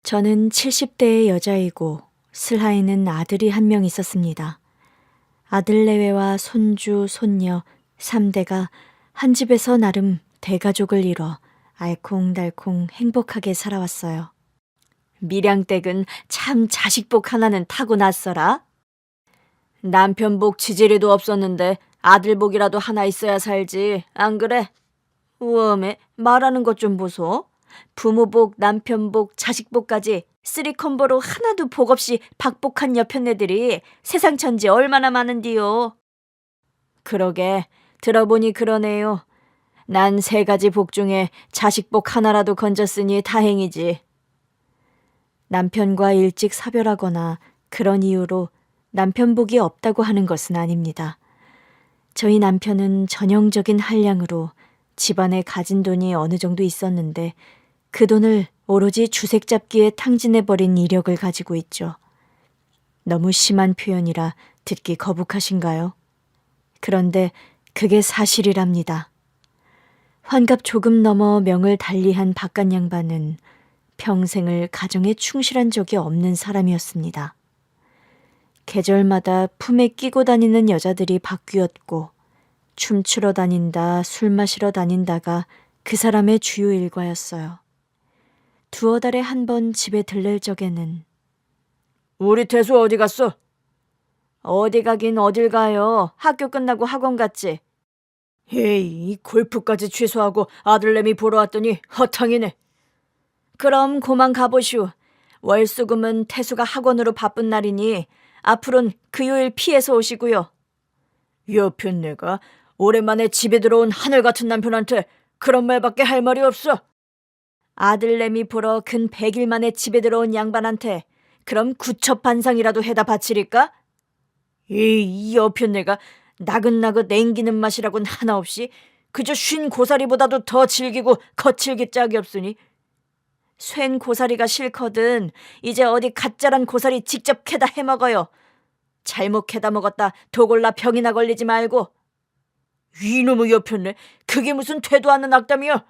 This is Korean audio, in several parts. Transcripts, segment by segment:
저는 70대의 여자이고 슬하에는 아들이 한 명 있었습니다. 아들 내외와 손주, 손녀 3대가 한 집에서 나름 대가족을 이뤄 알콩달콩 행복하게 살아왔어요. 밀양댁은 참 자식복 하나는 타고났어라. 남편복 지지리도 없었는데 아들복이라도 하나 있어야 살지, 안 그래? 우엄해, 말하는 것 좀 보소. 부모복, 남편복, 자식복까지 쓰리콤보로 하나도 복 없이 박복한 여편네들이 세상 천지 얼마나 많은디요. 그러게, 들어보니 그러네요. 난 3가지 복 중에 자식복 하나라도 건졌으니 다행이지. 남편과 일찍 사별하거나 그런 이유로 남편복이 없다고 하는 것은 아닙니다. 저희 남편은 전형적인 한량으로 집안에 가진 돈이 어느 정도 있었는데 그 돈을 오로지 주색 잡기에 탕진해버린 이력을 가지고 있죠. 너무 심한 표현이라 듣기 거북하신가요? 그런데 그게 사실이랍니다. 환갑 조금 넘어 명을 달리한 바깥 양반은 평생을 가정에 충실한 적이 없는 사람이었습니다. 계절마다 품에 끼고 다니는 여자들이 바뀌었고 춤추러 다닌다, 술 마시러 다닌다가 그 사람의 주요 일과였어요. 2달에 한 번 집에 들릴 적에는 우리 태수 어디 갔어? 어디 가긴 어딜 가요. 학교 끝나고 학원 갔지. 에이, 골프까지 취소하고 아들내미 보러 왔더니 허탕이네. 그럼 고만 가보시오. 월수금은 태수가 학원으로 바쁜 날이니 앞으로는 금요일 피해서 오시고요. 여편네가 오랜만에 집에 들어온 하늘 같은 남편한테 그런 말밖에 할 말이 없어. 아들내미 보러 근 100일 만에 집에 들어온 양반한테 그럼 구첩반상이라도 해다 바치릴까? 이 여편네가 나긋나긋 앵기는 맛이라곤 하나 없이 그저 쉰 고사리보다도 더 질기고 거칠기 짝이 없으니 쇠ν 고사리가 싫거든 이제 어디 가짜란 고사리 직접 캐다 해먹어요. 잘못 캐다 먹었다 도골라 병이나 걸리지 말고. 이놈의 여편네, 그게 무슨 되도 않는 악담이여.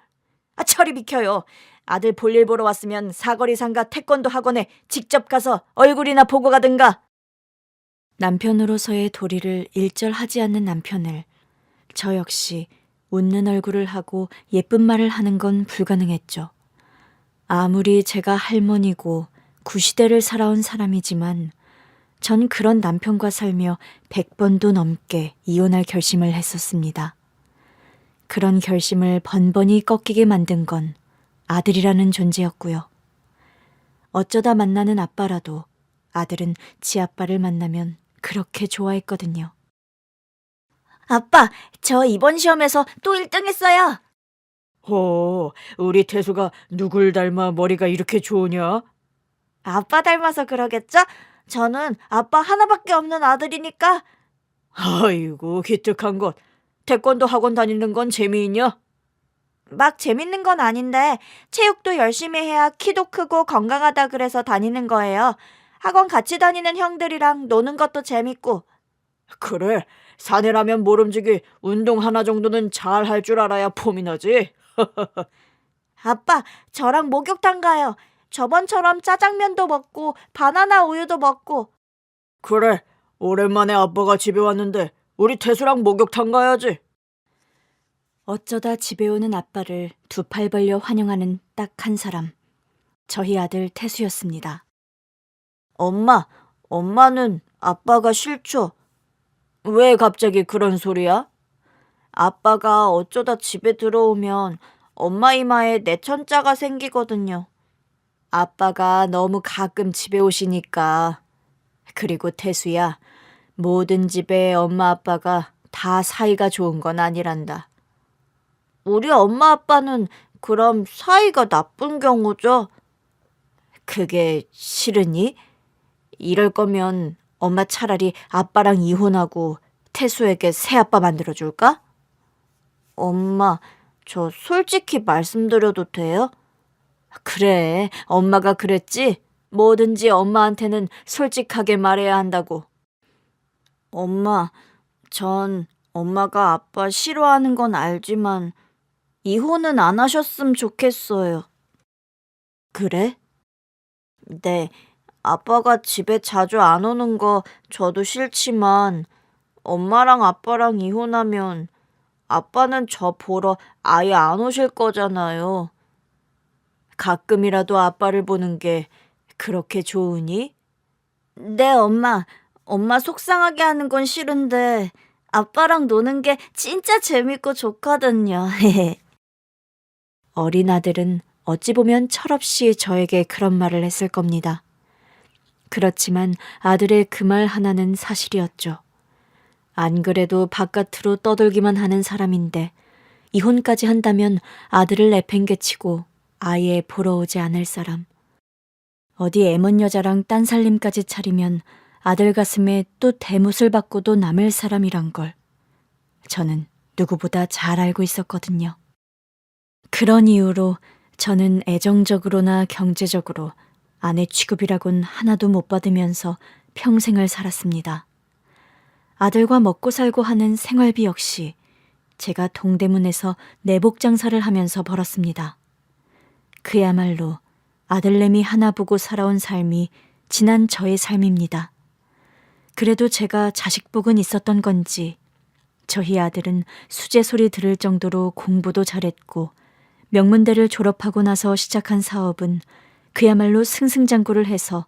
저리 비켜요. 아들 볼일 보러 왔으면 사거리 상가 태권도 학원에 직접 가서 얼굴이나 보고 가든가. 남편으로서의 도리를 일절하지 않는 남편을 저 역시 웃는 얼굴을 하고 예쁜 말을 하는 건 불가능했죠. 아무리 제가 할머니고 구시대를 살아온 사람이지만 전 그런 남편과 살며 100번도 넘게 이혼할 결심을 했었습니다. 그런 결심을 번번이 꺾이게 만든 건 아들이라는 존재였고요. 어쩌다 만나는 아빠라도 아들은 지 아빠를 만나면 그렇게 좋아했거든요. 아빠, 저 이번 시험에서 또 1등 했어요. 우리 태수가 누굴 닮아 머리가 이렇게 좋으냐? 아빠 닮아서 그러겠죠? 저는 아빠 하나밖에 없는 아들이니까. 아이고, 기특한 것. 태권도 학원 다니는 건 재미있냐? 막 재밌는 건 아닌데 체육도 열심히 해야 키도 크고 건강하다 그래서 다니는 거예요. 학원 같이 다니는 형들이랑 노는 것도 재밌고. 그래, 사내라면 모름지기 운동 하나 정도는 잘 할 줄 알아야 폼이 나지. 아빠, 저랑 목욕탕 가요. 저번처럼 짜장면도 먹고 바나나 우유도 먹고. 그래, 오랜만에 아빠가 집에 왔는데 우리 태수랑 목욕탕 가야지. 어쩌다 집에 오는 아빠를 2팔 벌려 환영하는 딱 한 사람. 저희 아들 태수였습니다. 엄마는 아빠가 싫죠? 왜 갑자기 그런 소리야? 아빠가 어쩌다 집에 들어오면 엄마 이마에 내천자가 생기거든요. 아빠가 너무 가끔 집에 오시니까. 그리고 태수야, 모든 집에 엄마 아빠가 다 사이가 좋은 건 아니란다. 우리 엄마 아빠는 그럼 사이가 나쁜 경우죠? 그게 싫으니? 이럴 거면 엄마 차라리 아빠랑 이혼하고 태수에게 새아빠 만들어줄까? 엄마, 저 솔직히 말씀드려도 돼요? 그래, 엄마가 그랬지? 뭐든지 엄마한테는 솔직하게 말해야 한다고. 엄마, 전 엄마가 아빠 싫어하는 건 알지만 이혼은 안 하셨으면 좋겠어요. 그래? 네, 아빠가 집에 자주 안 오는 거 저도 싫지만 엄마랑 아빠랑 이혼하면 아빠는 저 보러 아예 안 오실 거잖아요. 가끔이라도 아빠를 보는 게 그렇게 좋으니? 네, 엄마. 엄마 속상하게 하는 건 싫은데 아빠랑 노는 게 진짜 재밌고 좋거든요. 어린 아들은 어찌 보면 철없이 저에게 그런 말을 했을 겁니다. 그렇지만 아들의 그 말 하나는 사실이었죠. 안 그래도 바깥으로 떠돌기만 하는 사람인데 이혼까지 한다면 아들을 내팽개치고 아예 보러 오지 않을 사람. 어디 애먼 여자랑 딴 살림까지 차리면 아들 가슴에 또 대못을 받고도 남을 사람이란 걸 저는 누구보다 잘 알고 있었거든요. 그런 이유로 저는 애정적으로나 경제적으로 아내 취급이라곤 하나도 못 받으면서 평생을 살았습니다. 아들과 먹고 살고 하는 생활비 역시 제가 동대문에서 내복 장사를 하면서 벌었습니다. 그야말로 아들내미 하나 보고 살아온 삶이 지난 저의 삶입니다. 그래도 제가 자식복은 있었던 건지 저희 아들은 수제 소리 들을 정도로 공부도 잘했고 명문대를 졸업하고 나서 시작한 사업은 그야말로 승승장구를 해서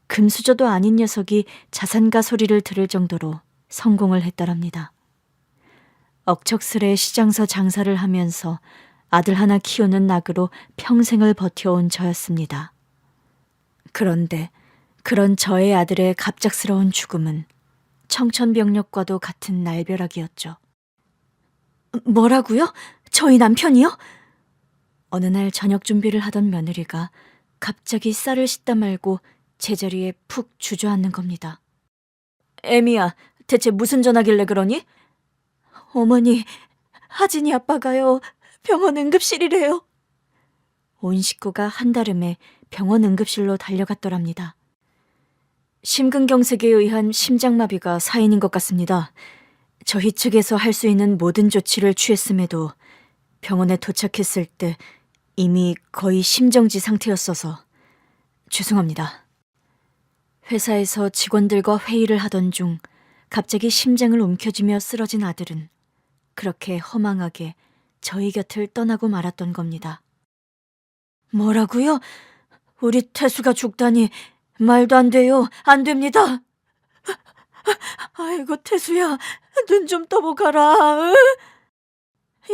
금수저도 아닌 녀석이 자산가 소리를 들을 정도로 성공을 했더랍니다. 억척스레 시장서 장사를 하면서 아들 하나 키우는 낙으로 평생을 버텨온 저였습니다. 그런데 그런 저의 아들의 갑작스러운 죽음은 청천벽력과도 같은 날벼락이었죠. 뭐라고요? 저희 남편이요? 어느 날 저녁 준비를 하던 며느리가 갑자기 쌀을 씻다 말고 제자리에 푹 주저앉는 겁니다. 애미야, 대체 무슨 전화길래 그러니? 어머니, 하진이 아빠가요. 병원 응급실이래요. 온 식구가 한달음에 병원 응급실로 달려갔더랍니다. 심근경색에 의한 심장마비가 사인인 것 같습니다. 저희 측에서 할 수 있는 모든 조치를 취했음에도 병원에 도착했을 때 이미 거의 심정지 상태였어서 죄송합니다. 회사에서 직원들과 회의를 하던 중 갑자기 심장을 움켜쥐며 쓰러진 아들은 그렇게 허망하게 저희 곁을 떠나고 말았던 겁니다. 뭐라고요? 우리 태수가 죽다니 말도 안 돼요. 안 됩니다. 아이고 태수야, 눈 좀 떠보가라. 응?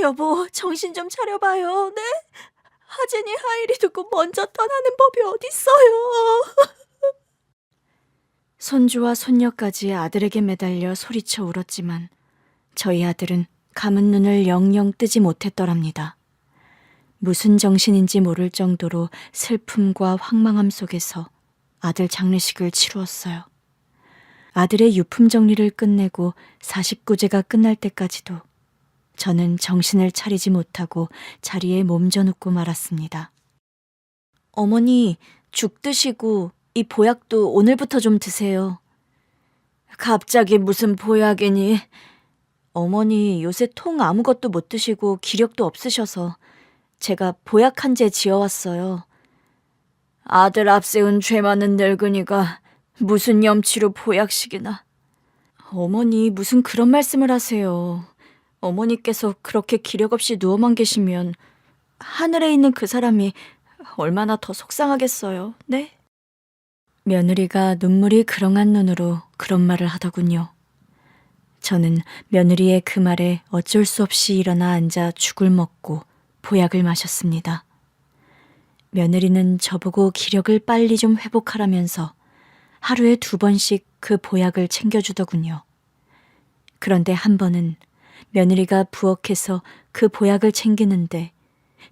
여보, 정신 좀 차려봐요. 네? 하진이 하일이 듣고 먼저 떠나는 법이 어딨어요. 손주와 손녀까지 아들에게 매달려 소리쳐 울었지만 저희 아들은 감은 눈을 영영 뜨지 못했더랍니다. 무슨 정신인지 모를 정도로 슬픔과 황망함 속에서 아들 장례식을 치루었어요. 아들의 유품 정리를 끝내고 49제가 끝날 때까지도 저는 정신을 차리지 못하고 자리에 몸져눕고 말았습니다. 어머니, 죽 드시고 이 보약도 오늘부터 좀 드세요. 갑자기 무슨 보약이니? 어머니 요새 통 아무것도 못 드시고 기력도 없으셔서 제가 보약 한 제 지어왔어요. 아들 앞세운 죄 많은 늙은이가 무슨 염치로 보약식이나. 어머니 무슨 그런 말씀을 하세요. 어머니께서 그렇게 기력 없이 누워만 계시면 하늘에 있는 그 사람이 얼마나 더 속상하겠어요. 네? 며느리가 눈물이 그렁한 눈으로 그런 말을 하더군요. 저는 며느리의 그 말에 어쩔 수 없이 일어나 앉아 죽을 먹고 보약을 마셨습니다. 며느리는 저보고 기력을 빨리 좀 회복하라면서 하루에 2번씩 그 보약을 챙겨주더군요. 그런데 한 번은 며느리가 부엌에서 그 보약을 챙기는데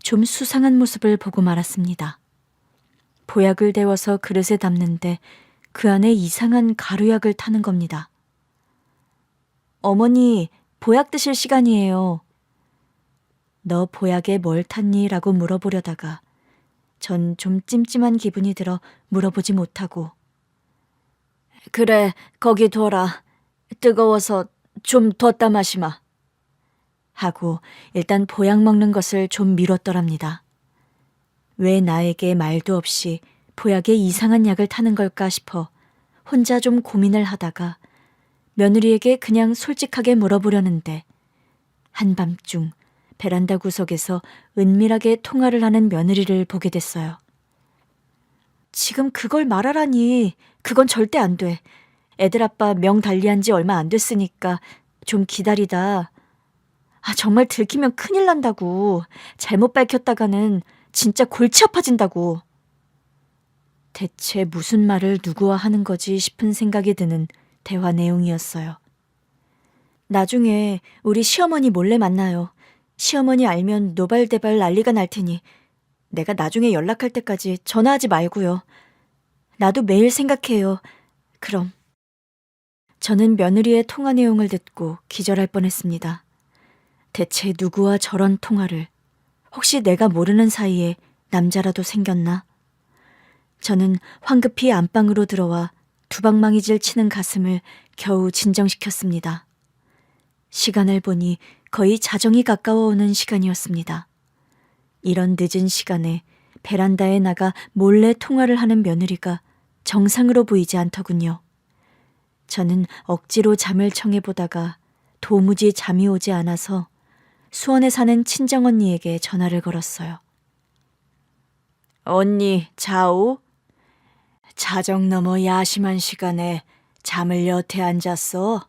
좀 수상한 모습을 보고 말았습니다. 보약을 데워서 그릇에 담는데 그 안에 이상한 가루약을 타는 겁니다. 어머니, 보약 드실 시간이에요. 너 보약에 뭘 탔니? 라고 물어보려다가 전 좀 찜찜한 기분이 들어 물어보지 못하고 그래, 거기 둬라. 뜨거워서 좀 뒀다 마시마. 하고 일단 보약 먹는 것을 좀 미뤘더랍니다. 왜 나에게 말도 없이 보약에 이상한 약을 타는 걸까 싶어 혼자 좀 고민을 하다가 며느리에게 그냥 솔직하게 물어보려는데 한밤중 베란다 구석에서 은밀하게 통화를 하는 며느리를 보게 됐어요. 지금 그걸 말하라니. 그건 절대 안 돼. 애들 아빠 명 달리한 지 얼마 안 됐으니까 좀 기다리다. 정말 들키면 큰일 난다고. 잘못 밝혔다가는 진짜 골치 아파진다고. 대체 무슨 말을 누구와 하는 거지 싶은 생각이 드는 대화 내용이었어요. 나중에 우리 시어머니 몰래 만나요. 시어머니 알면 노발대발 난리가 날 테니 내가 나중에 연락할 때까지 전화하지 말고요. 나도 매일 생각해요. 그럼. 저는 며느리의 통화 내용을 듣고 기절할 뻔했습니다. 대체 누구와 저런 통화를? 혹시 내가 모르는 사이에 남자라도 생겼나? 저는 황급히 안방으로 들어와 두방망이질 치는 가슴을 겨우 진정시켰습니다. 시간을 보니 거의 자정이 가까워오는 시간이었습니다. 이런 늦은 시간에 베란다에 나가 몰래 통화를 하는 며느리가 정상으로 보이지 않더군요. 저는 억지로 잠을 청해보다가 도무지 잠이 오지 않아서 수원에 사는 친정언니에게 전화를 걸었어요. 언니, 자오? 자정 넘어 야심한 시간에 잠을 여태 안 잤어?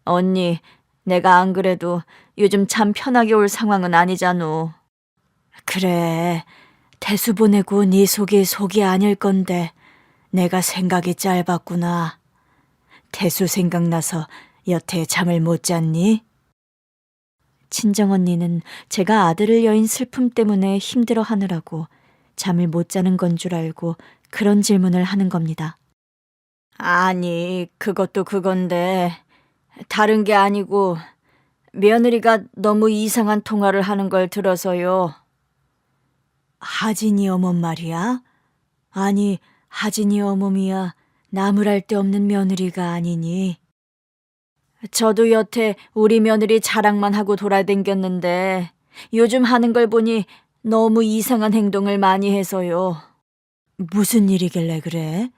언니, 내가 안 그래도 요즘 잠 편하게 올 상황은 아니잖아. 그래, 태수 보내고 네 속이 아닐 건데 내가 생각이 짧았구나. 태수 생각나서 여태 잠을 못 잤니? 친정언니는 제가 아들을 여인 슬픔 때문에 힘들어하느라고 잠을 못 자는 건 줄 알고 그런 질문을 하는 겁니다. 아니, 그것도 그건데 다른 게 아니고 며느리가 너무 이상한 통화를 하는 걸 들어서요. 하진이 어멈 말이야? 아니, 하진이 어멈이야 나무랄 데 없는 며느리가 아니니. 저도 여태 우리 며느리 자랑만 하고 돌아댕겼는데 요즘 하는 걸 보니 너무 이상한 행동을 많이 해서요. 무슨 일이길래 그래?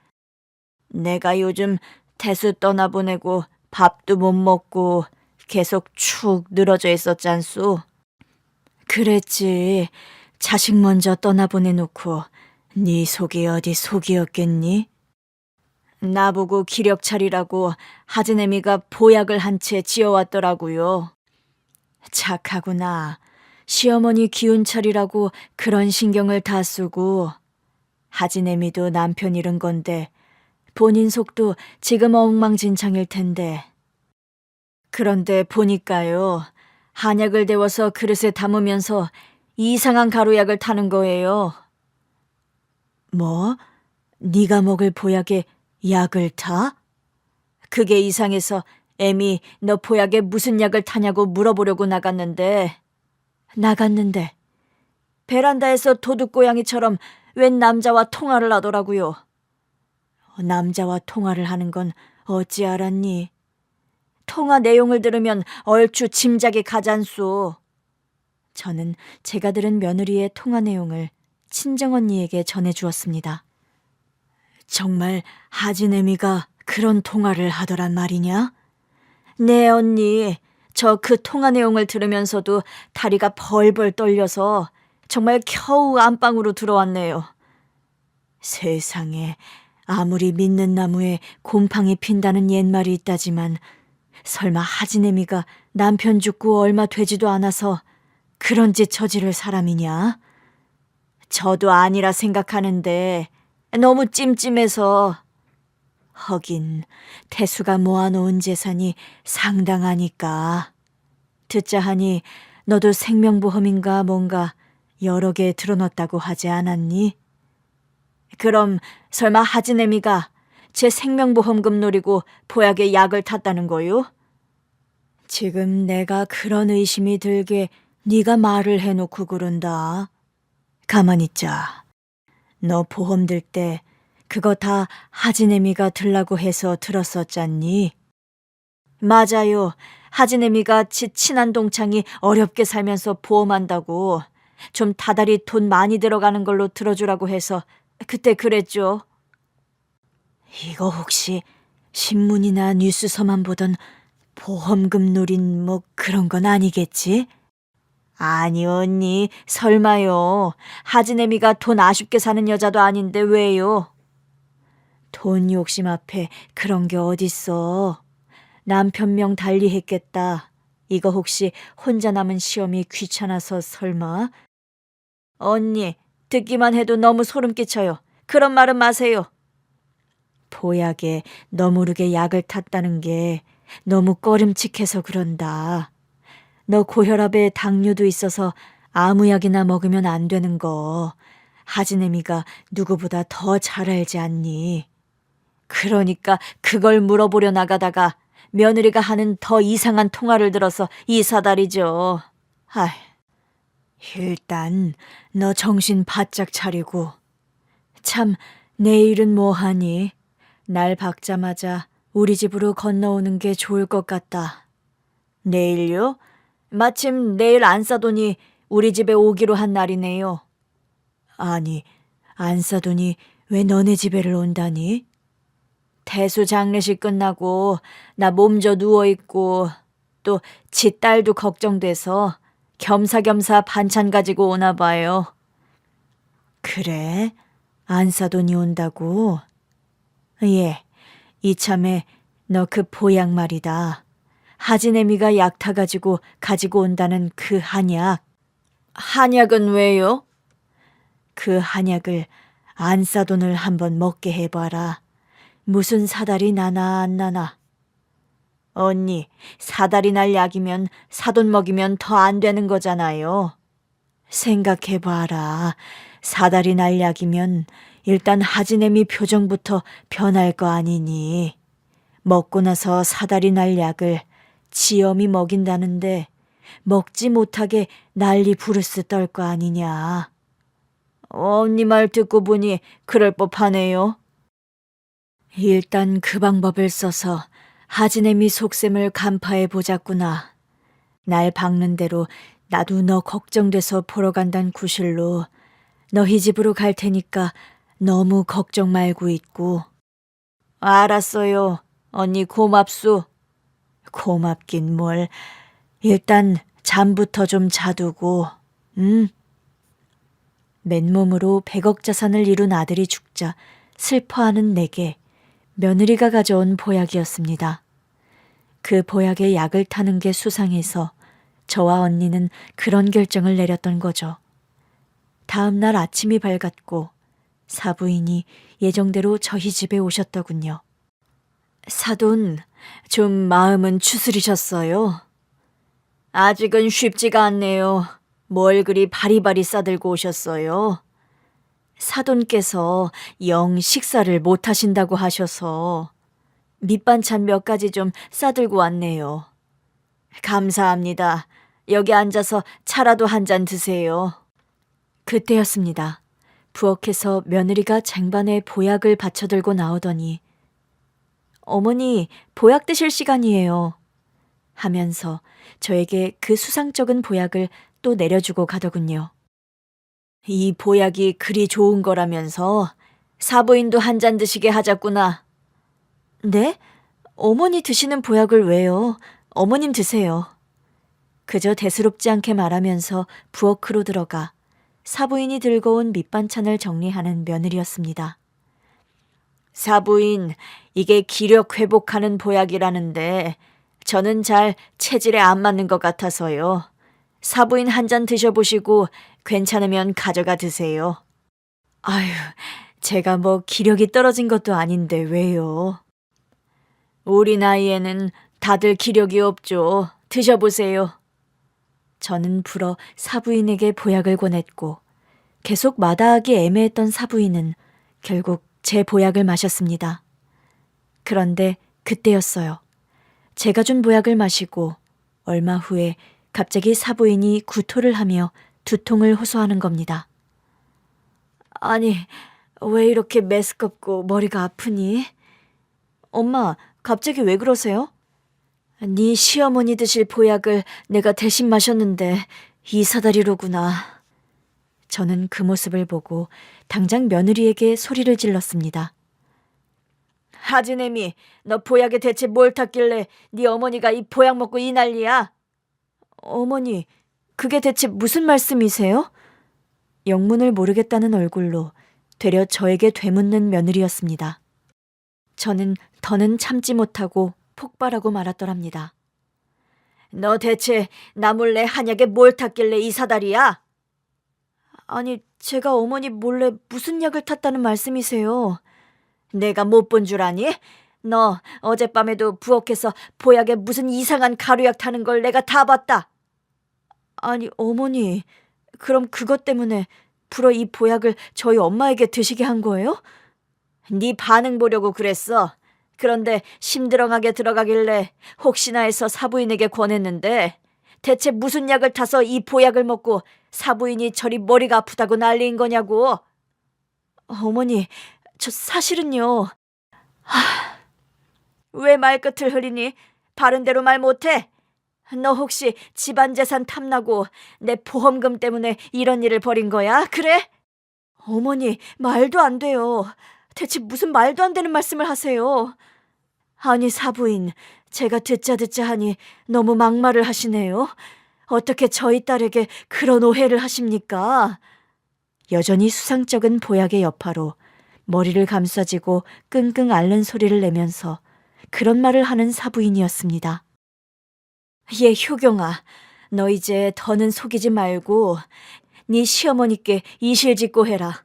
내가 요즘 태수 떠나보내고 밥도 못 먹고 계속 축 늘어져 있었잖소. 그랬지. 자식 먼저 떠나보내놓고 네 속이 어디 속이었겠니? 나보고 기력 차리라고 하진애미가 보약을 한 채 지어왔더라고요. 착하구나. 시어머니 기운 차리라고 그런 신경을 다 쓰고. 하진애미도 남편 잃은 건데 본인 속도 지금 엉망진창일 텐데. 그런데 보니까요. 한약을 데워서 그릇에 담으면서 이상한 가루약을 타는 거예요. 뭐? 네가 먹을 보약에 약을 타? 그게 이상해서 애미 너 보약에 무슨 약을 타냐고 물어보려고 나갔는데 베란다에서 도둑고양이처럼 웬 남자와 통화를 하더라고요. 남자와 통화를 하는 건 어찌 알았니? 통화 내용을 들으면 얼추 짐작이 가잖소. 저는 제가 들은 며느리의 통화 내용을 친정언니에게 전해주었습니다. 정말 하진애미가 그런 통화를 하더란 말이냐? 네, 언니. 저 그 통화 내용을 들으면서도 다리가 벌벌 떨려서 정말 겨우 안방으로 들어왔네요. 세상에, 아무리 믿는 나무에 곰팡이 핀다는 옛말이 있다지만 설마 하진애미가 남편 죽고 얼마 되지도 않아서 그런 짓 저지를 사람이냐? 저도 아니라 생각하는데 너무 찜찜해서. 허긴 태수가 모아놓은 재산이 상당하니까. 듣자 하니 너도 생명보험인가 뭔가 여러 개 들어놓았다고 하지 않았니? 그럼 설마 하진애미가 제 생명보험금 노리고 보약에 약을 탔다는 거요? 지금 내가 그런 의심이 들게 네가 말을 해놓고 그런다. 가만히 있자. 너 보험 들 때 그거 다 하진애미가 들라고 해서 들었었잖니? 맞아요. 하진애미가 지 친한 동창이 어렵게 살면서 보험한다고 좀 다달이 돈 많이 들어가는 걸로 들어주라고 해서 그때 그랬죠. 이거 혹시 신문이나 뉴스서만 보던 보험금 노린 뭐 그런 건 아니겠지? 아니 언니, 설마요. 하진애미가 돈 아쉽게 사는 여자도 아닌데 왜요? 돈 욕심 앞에 그런 게 어딨어. 남편 명 달리 했겠다. 이거 혹시 혼자 남은 시험이 귀찮아서 설마? 언니, 듣기만 해도 너무 소름 끼쳐요. 그런 말은 마세요. 보약에 너무르게 약을 탔다는 게 너무 꺼림칙해서 그런다. 너 고혈압에 당뇨도 있어서 아무 약이나 먹으면 안 되는 거 하진애미가 누구보다 더 잘 알지 않니? 그러니까 그걸 물어보려 나가다가 며느리가 하는 더 이상한 통화를 들어서 이 사달이죠. 아이, 일단 너 정신 바짝 차리고. 참, 내일은 뭐 하니? 날 박자마자 우리 집으로 건너오는 게 좋을 것 같다. 내일요? 마침 내일 안사돈이 우리 집에 오기로 한 날이네요. 아니, 안사돈이 왜 너네 집에를 온다니? 태수 장례식 끝나고 나 몸져 누워있고 또 지 딸도 걱정돼서 겸사겸사 반찬 가지고 오나 봐요. 그래? 안사돈이 온다고? 예, 이참에 너 그 보약 말이다. 하진애미가 약 타가지고 가지고 온다는 그 한약. 한약은 왜요? 그 한약을 안사돈을 한번 먹게 해봐라. 무슨 사달이 나나 안 나나. 언니, 사달이 날 약이면 사돈 먹이면 더 안 되는 거잖아요. 생각해봐라. 사달이 날 약이면 일단 하진애미 표정부터 변할 거 아니니. 먹고 나서 사달이 날 약을 지엄이 먹인다는데 먹지 못하게 난리 부르스 떨 거 아니냐. 언니 말 듣고 보니 그럴 법하네요. 일단 그 방법을 써서 하진애미 속셈을 간파해 보자꾸나. 날 박는 대로 나도 너 걱정돼서 보러 간단 구실로 너희 집으로 갈 테니까 너무 걱정 말고 있고. 알았어요. 언니 고맙소. 고맙긴 뭘. 일단 잠부터 좀 자두고. 맨몸으로 100억 자산을 이룬 아들이 죽자 슬퍼하는 내게 며느리가 가져온 보약이었습니다. 그 보약에 약을 타는 게 수상해서 저와 언니는 그런 결정을 내렸던 거죠. 다음 날 아침이 밝았고 사부인이 예정대로 저희 집에 오셨더군요. 사돈, 좀 마음은 추스리셨어요? 아직은 쉽지가 않네요. 뭘 그리 바리바리 싸들고 오셨어요? 사돈께서 영 식사를 못 하신다고 하셔서 밑반찬 몇 가지 좀 싸들고 왔네요. 감사합니다. 여기 앉아서 차라도 한 잔 드세요. 그때였습니다. 부엌에서 며느리가 쟁반에 보약을 받쳐들고 나오더니 어머니, 보약 드실 시간이에요. 하면서 저에게 그 수상쩍은 보약을 또 내려주고 가더군요. 이 보약이 그리 좋은 거라면서 사부인도 한 잔 드시게 하자꾸나. 네? 어머니 드시는 보약을 왜요? 어머님 드세요. 그저 대수롭지 않게 말하면서 부엌으로 들어가 사부인이 들고 온 밑반찬을 정리하는 며느리였습니다. 사부인, 이게 기력 회복하는 보약이라는데 저는 잘 체질에 안 맞는 것 같아서요. 사부인 한 잔 드셔보시고 괜찮으면 가져가 드세요. 아유, 제가 뭐 기력이 떨어진 것도 아닌데 왜요? 우리 나이에는 다들 기력이 없죠. 드셔보세요. 저는 불어 사부인에게 보약을 권했고 계속 마다하기 애매했던 사부인은 결국 제 보약을 마셨습니다. 그런데 그때였어요. 제가 준 보약을 마시고 얼마 후에 갑자기 사부인이 구토를 하며 두통을 호소하는 겁니다. 아니, 왜 이렇게 메스껍고 머리가 아프니? 엄마, 갑자기 왜 그러세요? 네 시어머니 드실 보약을 내가 대신 마셨는데 이 사다리로구나. 저는 그 모습을 보고 당장 며느리에게 소리를 질렀습니다. 하진애미, 너 보약에 대체 뭘 탔길래 네 어머니가 이 보약 먹고 이 난리야? 어머니, 그게 대체 무슨 말씀이세요? 영문을 모르겠다는 얼굴로 되려 저에게 되묻는 며느리였습니다. 저는 더는 참지 못하고 폭발하고 말았더랍니다. 너 대체 나 몰래 한약에 뭘 탔길래 이 사달이야? 아니, 제가 어머니 몰래 무슨 약을 탔다는 말씀이세요? 내가 못 본 줄 아니? 너 어젯밤에도 부엌에서 보약에 무슨 이상한 가루약 타는 걸 내가 다 봤다. 아니, 어머니, 그럼 그것 때문에 불어 이 보약을 저희 엄마에게 드시게 한 거예요? 네 반응 보려고 그랬어. 그런데 심드렁하게 들어가길래 혹시나 해서 사부인에게 권했는데 대체 무슨 약을 타서 이 보약을 먹고 사부인이 저리 머리가 아프다고 난리인 거냐고. 어머니, 저 사실은요. 왜 말끝을 흐리니? 바른 대로 말 못해? 너 혹시 집안 재산 탐나고 내 보험금 때문에 이런 일을 벌인 거야? 그래? 어머니, 말도 안 돼요. 대체 무슨 말도 안 되는 말씀을 하세요? 아니, 사부인, 제가 듣자 하니 너무 막말을 하시네요. 어떻게 저희 딸에게 그런 오해를 하십니까? 여전히 수상쩍은 보약의 여파로 머리를 감싸쥐고 끙끙 앓는 소리를 내면서 그런 말을 하는 사부인이었습니다. 예, 효경아, 너 이제 더는 속이지 말고 네 시어머니께 이실직고 해라.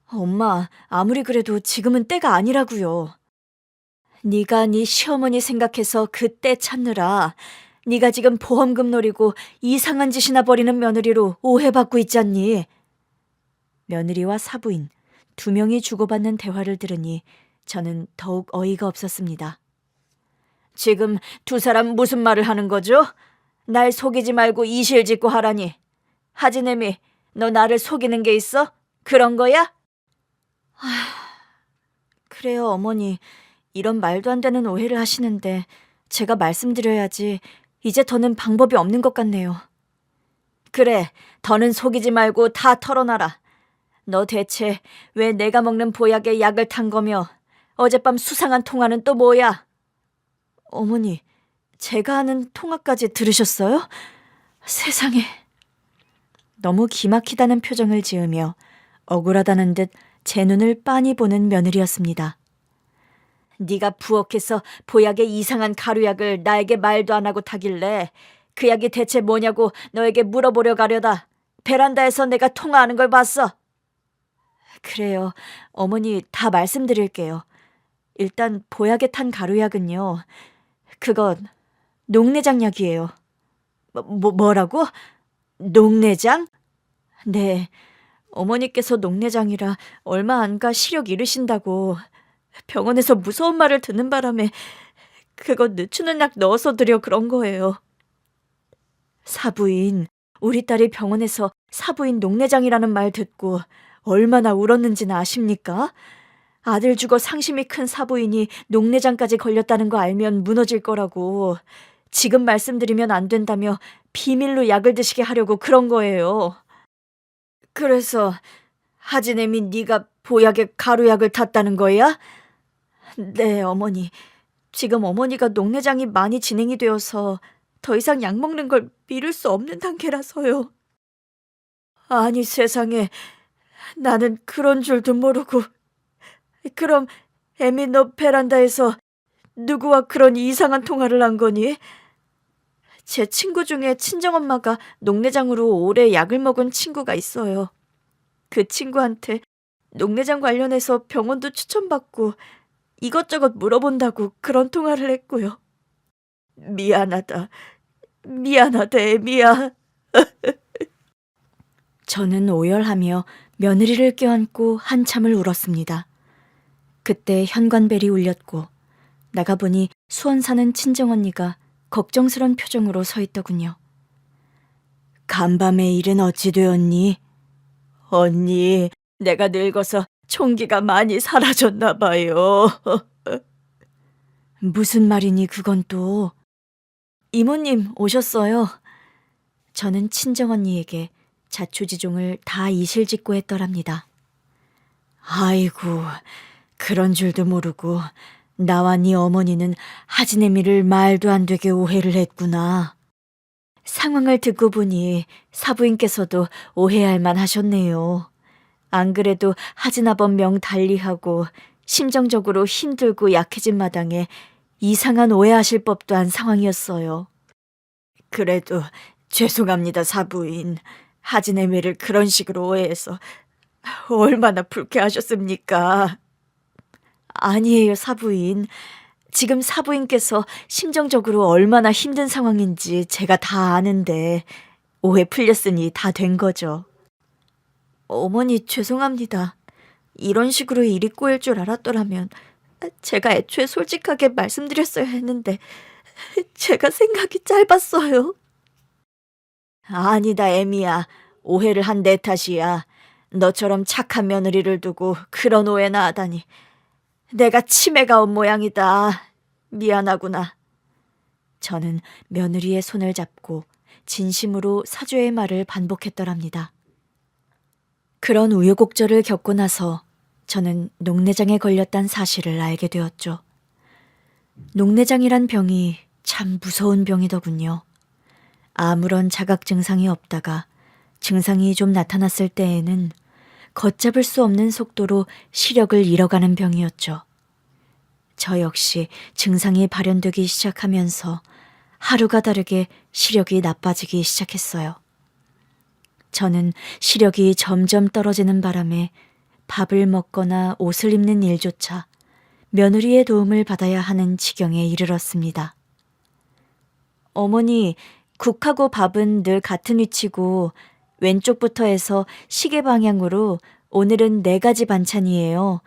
엄마, 아무리 그래도 지금은 때가 아니라고요. 네가 네 시어머니 생각해서 그 때 찾느라 네가 지금 보험금 노리고 이상한 짓이나 벌이는 며느리로 오해받고 있잖니. 며느리와 사부인 두 명이 주고받는 대화를 들으니 저는 더욱 어이가 없었습니다. 지금 두 사람 무슨 말을 하는 거죠? 날 속이지 말고 이실직고 하라니. 하진애미, 너 나를 속이는 게 있어? 그런 거야? 그래요, 어머니. 이런 말도 안 되는 오해를 하시는데 제가 말씀드려야지 이제 더는 방법이 없는 것 같네요. 그래, 더는 속이지 말고 다 털어놔라. 너 대체 왜 내가 먹는 보약에 약을 탄 거며 어젯밤 수상한 통화는 또 뭐야? 어머니, 제가 하는 통화까지 들으셨어요? 세상에. 너무 기막히다는 표정을 지으며 억울하다는 듯 제 눈을 빤히 보는 며느리였습니다. 네가 부엌에서 보약의 이상한 가루약을 나에게 말도 안 하고 타길래 그 약이 대체 뭐냐고 너에게 물어보려 가려다 베란다에서 내가 통화하는 걸 봤어. 그래요. 어머니, 다 말씀드릴게요. 일단 보약에 탄 가루약은요. 그건 녹내장 약이에요. 뭐라고? 녹내장? 네. 어머니께서 녹내장이라 얼마 안 가 시력 잃으신다고 병원에서 무서운 말을 듣는 바람에 그거 늦추는 약 넣어서 드려 그런 거예요. 사부인, 우리 딸이 병원에서 사부인 녹내장이라는 말 듣고 얼마나 울었는지는 아십니까? 아들 죽어 상심이 큰 사부인이 녹내장까지 걸렸다는 거 알면 무너질 거라고. 지금 말씀드리면 안 된다며 비밀로 약을 드시게 하려고 그런 거예요. 그래서 하진애미 네가 보약에 가루약을 탔다는 거야? 네, 어머니. 지금 어머니가 녹내장이 많이 진행이 되어서 더 이상 약 먹는 걸 미룰 수 없는 단계라서요. 아니, 세상에. 나는 그런 줄도 모르고. 그럼 애미, 너 베란다에서 누구와 그런 이상한 통화를 한 거니? 제 친구 중에 친정엄마가 녹내장으로 오래 약을 먹은 친구가 있어요. 그 친구한테 녹내장 관련해서 병원도 추천받고 이것저것 물어본다고 그런 통화를 했고요. 미안하다, 애미야. 저는 오열하며 며느리를 껴안고 한참을 울었습니다. 그때 현관벨이 울렸고 나가보니 수원 사는 친정언니가 걱정스런 표정으로 서 있더군요. 간밤에 일은 어찌 되었니? 언니, 내가 늙어서 총기가 많이 사라졌나 봐요. 무슨 말이니 그건 또. 이모님 오셨어요. 저는 친정언니에게 자초지종을 다 이실직고 했더랍니다. 아이고, 그런 줄도 모르고 나와 네 어머니는 하진애미를 말도 안 되게 오해를 했구나. 상황을 듣고 보니 사부인께서도 오해할 만 하셨네요. 안 그래도 하진아범 명 달리하고 심정적으로 힘들고 약해진 마당에 이상한 오해하실 법도 한 상황이었어요. 그래도 죄송합니다, 사부인. 하진애미를 그런 식으로 오해해서 얼마나 불쾌하셨습니까? 아니에요, 사부인. 지금 사부인께서 심정적으로 얼마나 힘든 상황인지 제가 다 아는데 오해 풀렸으니 다 된 거죠. 어머니 죄송합니다. 이런 식으로 일이 꼬일 줄 알았더라면 제가 애초에 솔직하게 말씀드렸어야 했는데 제가 생각이 짧았어요. 아니다, 애미야. 오해를 한 내 탓이야. 너처럼 착한 며느리를 두고 그런 오해나 하다니. 내가 치매가 온 모양이다. 미안하구나. 저는 며느리의 손을 잡고 진심으로 사죄의 말을 반복했더랍니다. 그런 우여곡절을 겪고 나서 저는 녹내장에 걸렸다는 사실을 알게 되었죠. 녹내장이란 병이 참 무서운 병이더군요. 아무런 자각 증상이 없다가 증상이 좀 나타났을 때에는 걷잡을 수 없는 속도로 시력을 잃어가는 병이었죠. 저 역시 증상이 발현되기 시작하면서 하루가 다르게 시력이 나빠지기 시작했어요. 저는 시력이 점점 떨어지는 바람에 밥을 먹거나 옷을 입는 일조차 며느리의 도움을 받아야 하는 지경에 이르렀습니다. 어머니, 국하고 밥은 늘 같은 위치고 왼쪽부터 해서 시계 방향으로 오늘은 4가지 반찬이에요.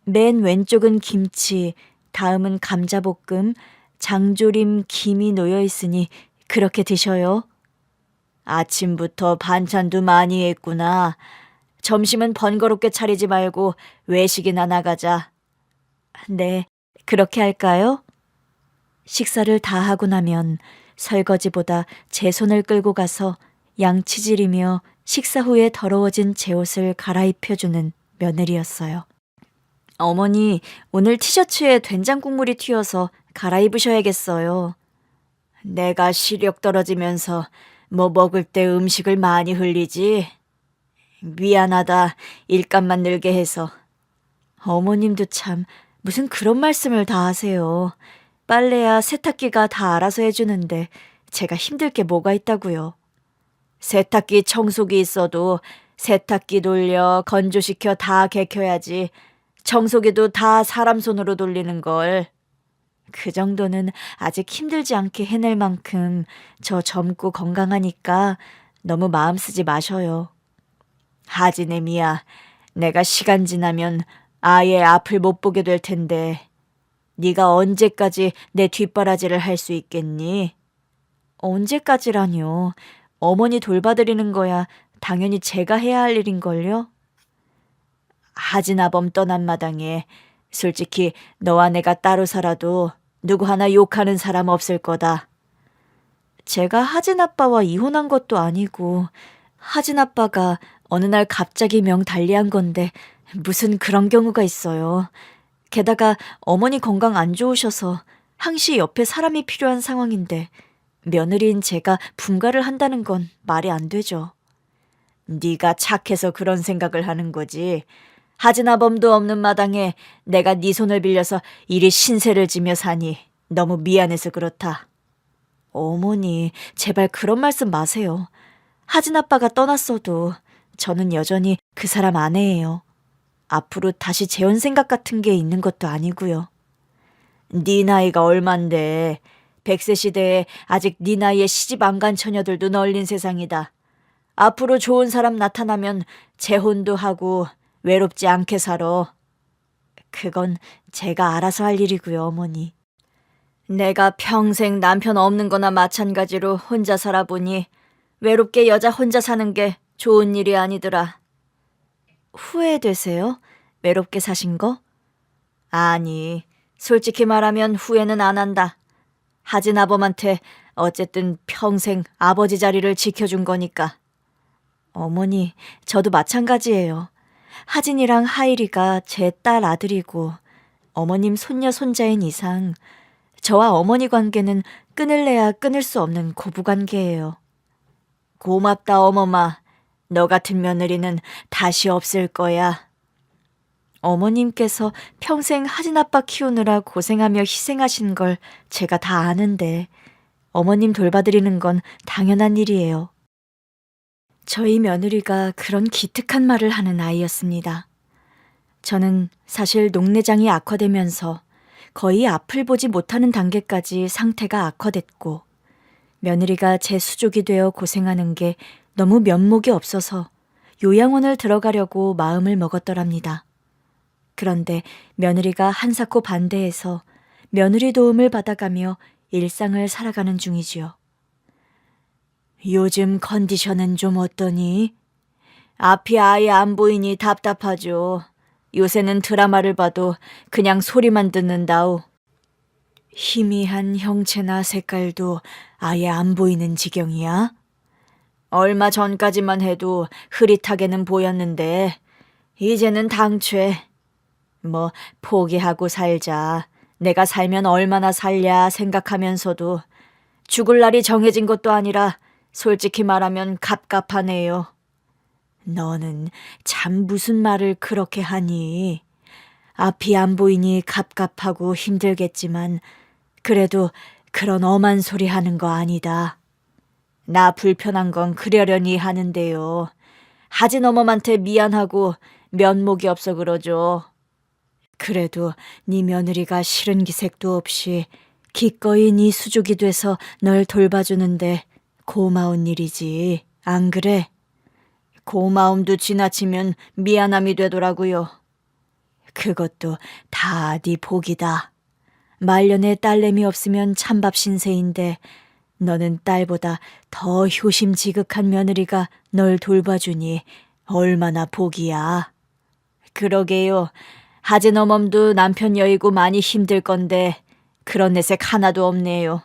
맨 왼쪽은 김치, 다음은 감자볶음, 장조림, 김이 놓여 있으니 그렇게 드셔요. 아침부터 반찬도 많이 했구나. 점심은 번거롭게 차리지 말고 외식이나 나가자. 네, 그렇게 할까요? 식사를 다 하고 나면 설거지보다 제 손을 끌고 가서 양치질이며 식사 후에 더러워진 제 옷을 갈아입혀주는 며느리였어요. 어머니, 오늘 티셔츠에 된장 국물이 튀어서 갈아입으셔야겠어요. 내가 시력 떨어지면서 뭐 먹을 때 음식을 많이 흘리지? 미안하다, 일감만 늘게 해서. 어머님도 참 무슨 그런 말씀을 다 하세요. 빨래야 세탁기가 다 알아서 해주는데 제가 힘들 게 뭐가 있다고요. 세탁기 청소기 있어도 세탁기 돌려 건조시켜 다 개켜야지. 청소기도 다 사람 손으로 돌리는 걸. 그 정도는 아직 힘들지 않게 해낼 만큼 저 젊고 건강하니까 너무 마음 쓰지 마셔요. 하진애미야, 내가 시간 지나면 아예 앞을 못 보게 될 텐데 네가 언제까지 내 뒷바라지를 할 수 있겠니? 언제까지라뇨. 어머니 돌봐드리는 거야 당연히 제가 해야 할 일인걸요? 하진아범 떠난 마당에 솔직히 너와 내가 따로 살아도 누구 하나 욕하는 사람 없을 거다. 제가 하진아빠와 이혼한 것도 아니고 하진아빠가 어느 날 갑자기 명 달리한 건데 무슨 그런 경우가 있어요. 게다가 어머니 건강 안 좋으셔서 항시 옆에 사람이 필요한 상황인데 며느리인 제가 분가를 한다는 건 말이 안 되죠. 네가 착해서 그런 생각을 하는 거지. 하진아범도 없는 마당에 내가 네 손을 빌려서 이리 신세를 지며 사니 너무 미안해서 그렇다. 어머니, 제발 그런 말씀 마세요. 하진아빠가 떠났어도 저는 여전히 그 사람 아내예요. 앞으로 다시 재혼 생각 같은 게 있는 것도 아니고요. 네 나이가 얼만데 100세 시대에 아직 네 나이에 시집 안 간 처녀들도 널린 세상이다. 앞으로 좋은 사람 나타나면 재혼도 하고 외롭지 않게 살아. 그건 제가 알아서 할 일이고요, 어머니. 내가 평생 남편 없는 거나 마찬가지로 혼자 살아보니 외롭게 여자 혼자 사는 게 좋은 일이 아니더라. 후회되세요? 외롭게 사신 거? 아니, 솔직히 말하면 후회는 안 한다. 하진아범한테 어쨌든 평생 아버지 자리를 지켜준 거니까. 어머니, 저도 마찬가지예요. 하진이랑 하일이가 제 딸 아들이고 어머님 손녀 손자인 이상 저와 어머니 관계는 끊을래야 끊을 수 없는 고부관계예요. 고맙다 어머마. 너 같은 며느리는 다시 없을 거야. 어머님께서 평생 하진 아빠 키우느라 고생하며 희생하신 걸 제가 다 아는데 어머님 돌봐드리는 건 당연한 일이에요. 저희 며느리가 그런 기특한 말을 하는 아이였습니다. 저는 사실 녹내장이 악화되면서 거의 앞을 보지 못하는 단계까지 상태가 악화됐고 며느리가 제 수족이 되어 고생하는 게 너무 면목이 없어서 요양원을 들어가려고 마음을 먹었더랍니다. 그런데 며느리가 한사코 반대해서 며느리 도움을 받아가며 일상을 살아가는 중이지요. 요즘 컨디션은 좀 어떠니? 앞이 아예 안 보이니 답답하죠. 요새는 드라마를 봐도 그냥 소리만 듣는다우. 희미한 형체나 색깔도 아예 안 보이는 지경이야? 얼마 전까지만 해도 흐릿하게는 보였는데 이제는 당최. 뭐 포기하고 살자. 내가 살면 얼마나 살랴 생각하면서도 죽을 날이 정해진 것도 아니라 솔직히 말하면 갑갑하네요. 너는 참 무슨 말을 그렇게 하니? 앞이 안 보이니 갑갑하고 힘들겠지만 그래도 그런 엄한 소리 하는 거 아니다. 나 불편한 건 그러려니 하는데요. 하진 어머한테 미안하고 면목이 없어 그러죠. 그래도 네 며느리가 싫은 기색도 없이 기꺼이 네 수족이 돼서 널 돌봐주는데 고마운 일이지, 안 그래? 고마움도 지나치면 미안함이 되더라고요. 그것도 다 네 복이다. 말년에 딸내미 없으면 찬밥 신세인데 너는 딸보다 더 효심지극한 며느리가 널 돌봐주니 얼마나 복이야. 그러게요. 하진 어멈도 남편 여의고 많이 힘들 건데 그런 내색 하나도 없네요.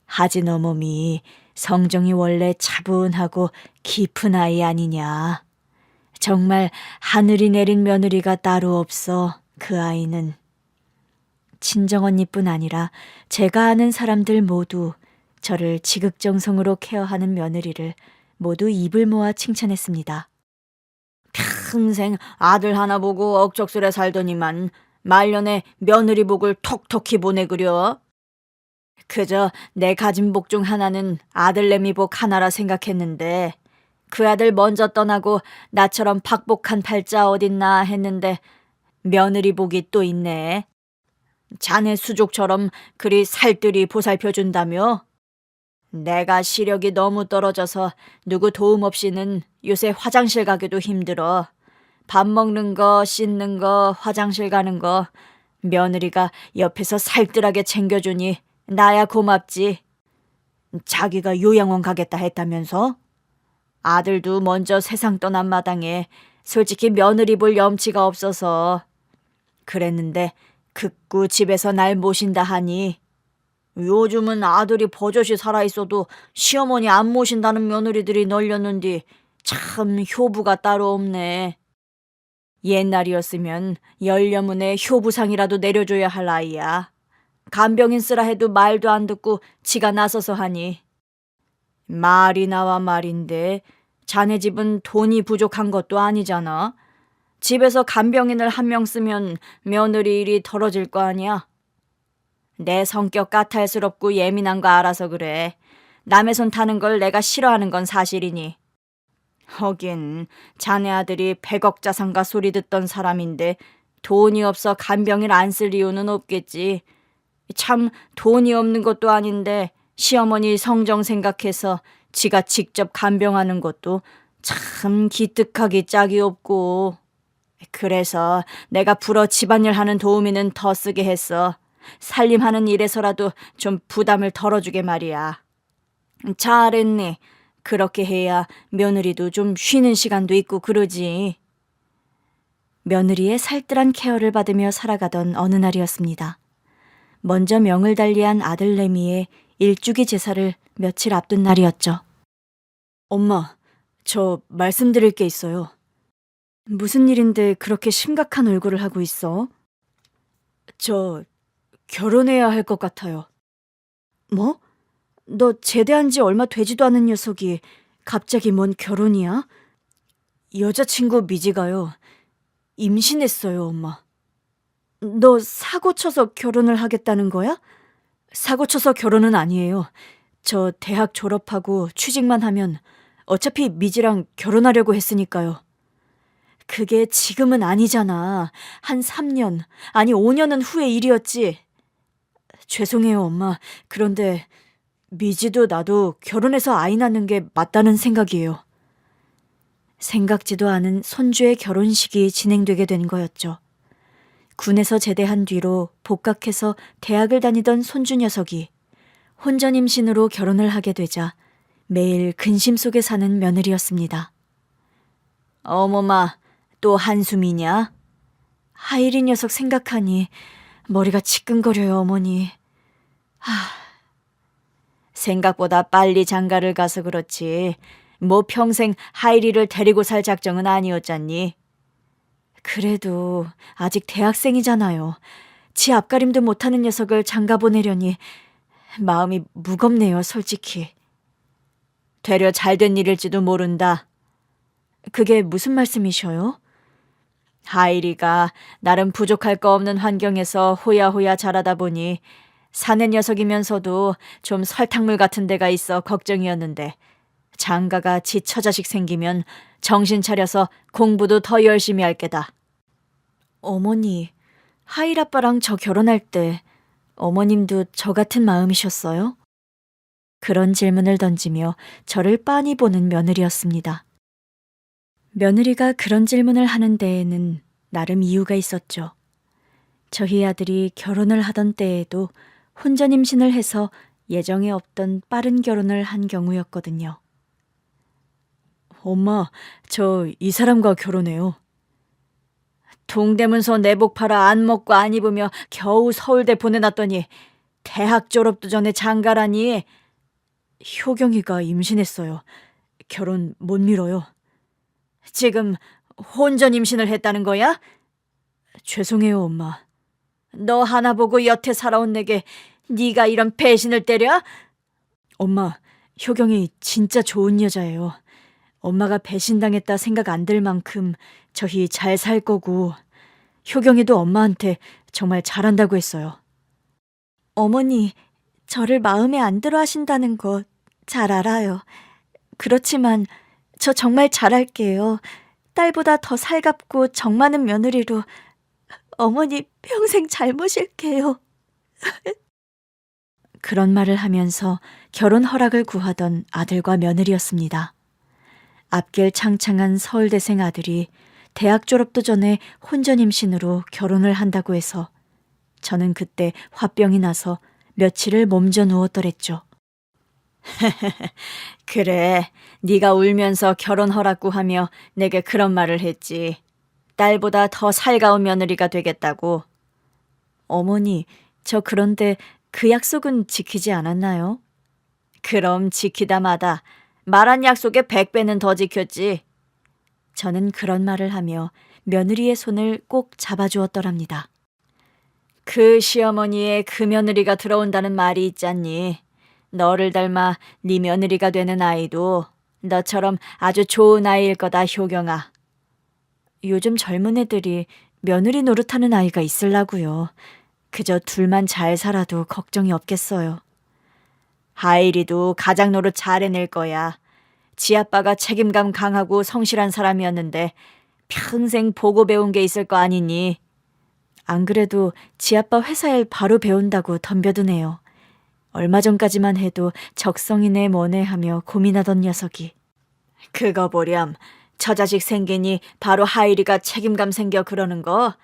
하진 어멈이 성정이 원래 차분하고 깊은 아이 아니냐. 정말 하늘이 내린 며느리가 따로 없어 그 아이는. 친정언니뿐 아니라 제가 아는 사람들 모두 저를 지극정성으로 케어하는 며느리를 모두 입을 모아 칭찬했습니다. 평생 아들 하나 보고 억적스레 살더니만 말년에 며느리 복을 톡톡히 보내그려. 그저 내 가진 복 중 하나는 아들내미 복 하나라 생각했는데 그 아들 먼저 떠나고 나처럼 박복한 팔자 어딨나 했는데 며느리 복이 또 있네. 자네 수족처럼 그리 살뜰히 보살펴준다며? 내가 시력이 너무 떨어져서 누구 도움 없이는 요새 화장실 가기도 힘들어. 밥 먹는 거, 씻는 거, 화장실 가는 거 며느리가 옆에서 살뜰하게 챙겨주니 나야 고맙지. 자기가 요양원 가겠다 했다면서? 아들도 먼저 세상 떠난 마당에 솔직히 며느리 볼 염치가 없어서 그랬는데 극구 집에서 날 모신다 하니 요즘은 아들이 버젓이 살아있어도 시어머니 안 모신다는 며느리들이 널렸는디 참 효부가 따로 없네. 옛날이었으면 열려문에 효부상이라도 내려줘야 할 아이야. 간병인 쓰라 해도 말도 안 듣고 지가 나서서 하니. 말이 나와 말인데 자네 집은 돈이 부족한 것도 아니잖아. 집에서 간병인을 한 명 쓰면 며느리 일이 덜어질 거 아니야. 내 성격 까탈스럽고 예민한 거 알아서 그래. 남의 손 타는 걸 내가 싫어하는 건 사실이니. 하긴 자네 아들이 100억 자산가 소리 듣던 사람인데 돈이 없어 간병인 안 쓸 이유는 없겠지. 참 돈이 없는 것도 아닌데 시어머니 성정 생각해서 지가 직접 간병하는 것도 참 기특하기 짝이 없고. 그래서 내가 불어 집안일 하는 도우미는 더 쓰게 했어. 살림하는 일에서라도 좀 부담을 덜어주게 말이야. 잘했네. 그렇게 해야 며느리도 좀 쉬는 시간도 있고 그러지. 며느리의 살뜰한 케어를 받으며 살아가던 어느 날이었습니다. 먼저 명을 달리한 아들 레미의 일주기 제사를 며칠 앞둔 날이었죠. 엄마, 저 말씀드릴 게 있어요. 무슨 일인데 그렇게 심각한 얼굴을 하고 있어? 저 결혼해야 할 것 같아요. 뭐? 너 제대한 지 얼마 되지도 않은 녀석이 갑자기 뭔 결혼이야? 여자친구 미지가요. 임신했어요, 엄마. 너 사고 쳐서 결혼을 하겠다는 거야? 사고 쳐서 결혼은 아니에요. 저 대학 졸업하고 취직만 하면 어차피 미지랑 결혼하려고 했으니까요. 그게 지금은 아니잖아. 한 3년, 아니 5년은 후의 일이었지. 죄송해요, 엄마. 그런데 미지도 나도 결혼해서 아이 낳는 게 맞다는 생각이에요. 생각지도 않은 손주의 결혼식이 진행되게 된 거였죠. 군에서 제대한 뒤로 복학해서 대학을 다니던 손주 녀석이 혼전 임신으로 결혼을 하게 되자 매일 근심 속에 사는 며느리였습니다. 어머마, 또 한숨이냐? 하일이 녀석 생각하니 머리가 지끈거려요, 어머니. 생각보다 빨리 장가를 가서 그렇지. 뭐 평생 하이리를 데리고 살 작정은 아니었잖니. 그래도 아직 대학생이잖아요. 지 앞가림도 못하는 녀석을 장가 보내려니 마음이 무겁네요, 솔직히. 되려 잘된 일일지도 모른다. 그게 무슨 말씀이셔요? 하이리가 나름 부족할 거 없는 환경에서 호야호야 자라다 보니 사는 녀석이면서도 좀 설탕물 같은 데가 있어 걱정이었는데 장가가 지 처자식 생기면 정신 차려서 공부도 더 열심히 할 게다. 어머니, 하일 아빠랑 저 결혼할 때 어머님도 저 같은 마음이셨어요? 그런 질문을 던지며 저를 빤히 보는 며느리였습니다. 며느리가 그런 질문을 하는 데에는 나름 이유가 있었죠. 저희 아들이 결혼을 하던 때에도 혼전 임신을 해서 예정에 없던 빠른 결혼을 한 경우였거든요. 엄마, 저 이 사람과 결혼해요. 동대문서 내복 팔아 안 먹고 안 입으며 겨우 서울대 보내놨더니 대학 졸업도 전에 장가라니. 효경이가 임신했어요. 결혼 못 미뤄요. 지금 혼전 임신을 했다는 거야? 죄송해요, 엄마. 너 하나 보고 여태 살아온 내게 네가 이런 배신을 때려? 엄마, 효경이 진짜 좋은 여자예요. 엄마가 배신당했다 생각 안 들 만큼 저희 잘 살 거고 효경이도 엄마한테 정말 잘한다고 했어요. 어머니, 저를 마음에 안 들어 하신다는 거 잘 알아요. 그렇지만 저 정말 잘할게요. 딸보다 더 살갑고 정 많은 며느리로 어머니 평생 잘 모실게요. 그런 말을 하면서 결혼 허락을 구하던 아들과 며느리였습니다. 앞길 창창한 서울대생 아들이 대학 졸업도 전에 혼전 임신으로 결혼을 한다고 해서 저는 그때 화병이 나서 며칠을 몸져 누웠더랬죠. 그래, 네가 울면서 결혼 허락 구하며 내게 그런 말을 했지. 딸보다 더 살가운 며느리가 되겠다고. 어머니, 저 그런데 그 약속은 지키지 않았나요? 그럼 지키다 마다 말한 약속의 100배는 더 지켰지. 저는 그런 말을 하며 며느리의 손을 꼭 잡아주었더랍니다. 그 시어머니의 그 며느리가 들어온다는 말이 있잖니. 너를 닮아 네 며느리가 되는 아이도 너처럼 아주 좋은 아이일 거다, 효경아. 요즘 젊은 애들이 며느리 노릇하는 아이가 있을라고요. 그저 둘만 잘 살아도 걱정이 없겠어요. 하일이도 가장 노릇 잘 해낼 거야. 지 아빠가 책임감 강하고 성실한 사람이었는데 평생 보고 배운 게 있을 거 아니니. 안 그래도 지 아빠 회사 일 바로 배운다고 덤벼드네요. 얼마 전까지만 해도 적성이네 뭐네 하며 고민하던 녀석이. 그거 보렴. 처자식 생기니 바로 하일이가 책임감 생겨 그러는 거.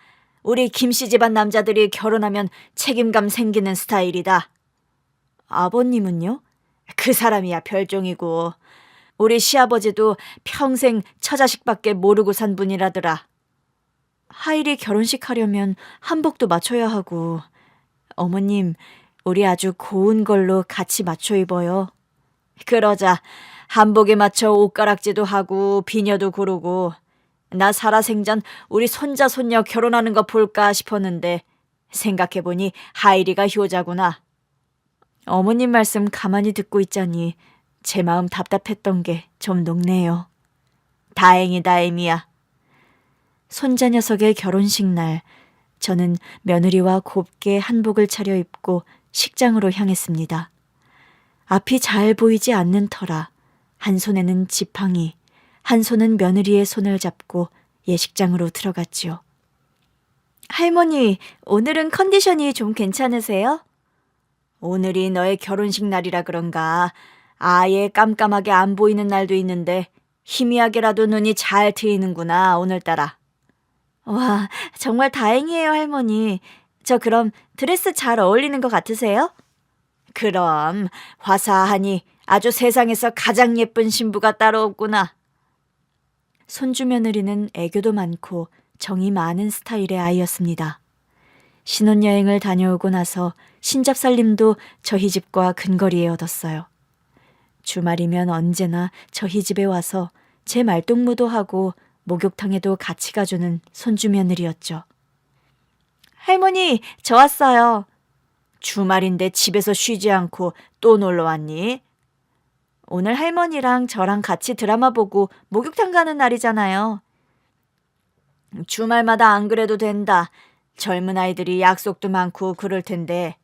우리 김씨 집안 남자들이 결혼하면 책임감 생기는 스타일이다. 아버님은요? 그 사람이야 별종이고. 우리 시아버지도 평생 처자식밖에 모르고 산 분이라더라. 하일이 결혼식 하려면 한복도 맞춰야 하고. 어머님, 우리 아주 고운 걸로 같이 맞춰 입어요. 그러자 한복에 맞춰 옷가락지도 하고 비녀도 고르고 나 살아생전 우리 손자 손녀 결혼하는 거 볼까 싶었는데 생각해보니 하일이가 효자구나. 어머님 말씀 가만히 듣고 있자니 제 마음 답답했던 게 좀 녹네요. 다행이다, 애미야. 손자 녀석의 결혼식 날 저는 며느리와 곱게 한복을 차려입고 식장으로 향했습니다. 앞이 잘 보이지 않는 터라 한 손에는 지팡이, 한 손은 며느리의 손을 잡고 예식장으로 들어갔지요. 할머니, 오늘은 컨디션이 좀 괜찮으세요? 오늘이 너의 결혼식 날이라 그런가 아예 깜깜하게 안 보이는 날도 있는데 희미하게라도 눈이 잘 트이는구나, 오늘따라. 와, 정말 다행이에요, 할머니. 저 그럼 드레스 잘 어울리는 것 같으세요? 그럼 화사하니 아주 세상에서 가장 예쁜 신부가 따로 없구나. 손주 며느리는 애교도 많고 정이 많은 스타일의 아이였습니다. 신혼여행을 다녀오고 나서 신잡살림도 저희 집과 근거리에 얻었어요. 주말이면 언제나 저희 집에 와서 제 말동무도 하고 목욕탕에도 같이 가주는 손주 며느리였죠. 할머니, 저 왔어요. 주말인데 집에서 쉬지 않고 또 놀러 왔니? 오늘 할머니랑 저랑 같이 드라마 보고 목욕탕 가는 날이잖아요. 주말마다 안 그래도 된다. 젊은 아이들이 약속도 많고 그럴 텐데.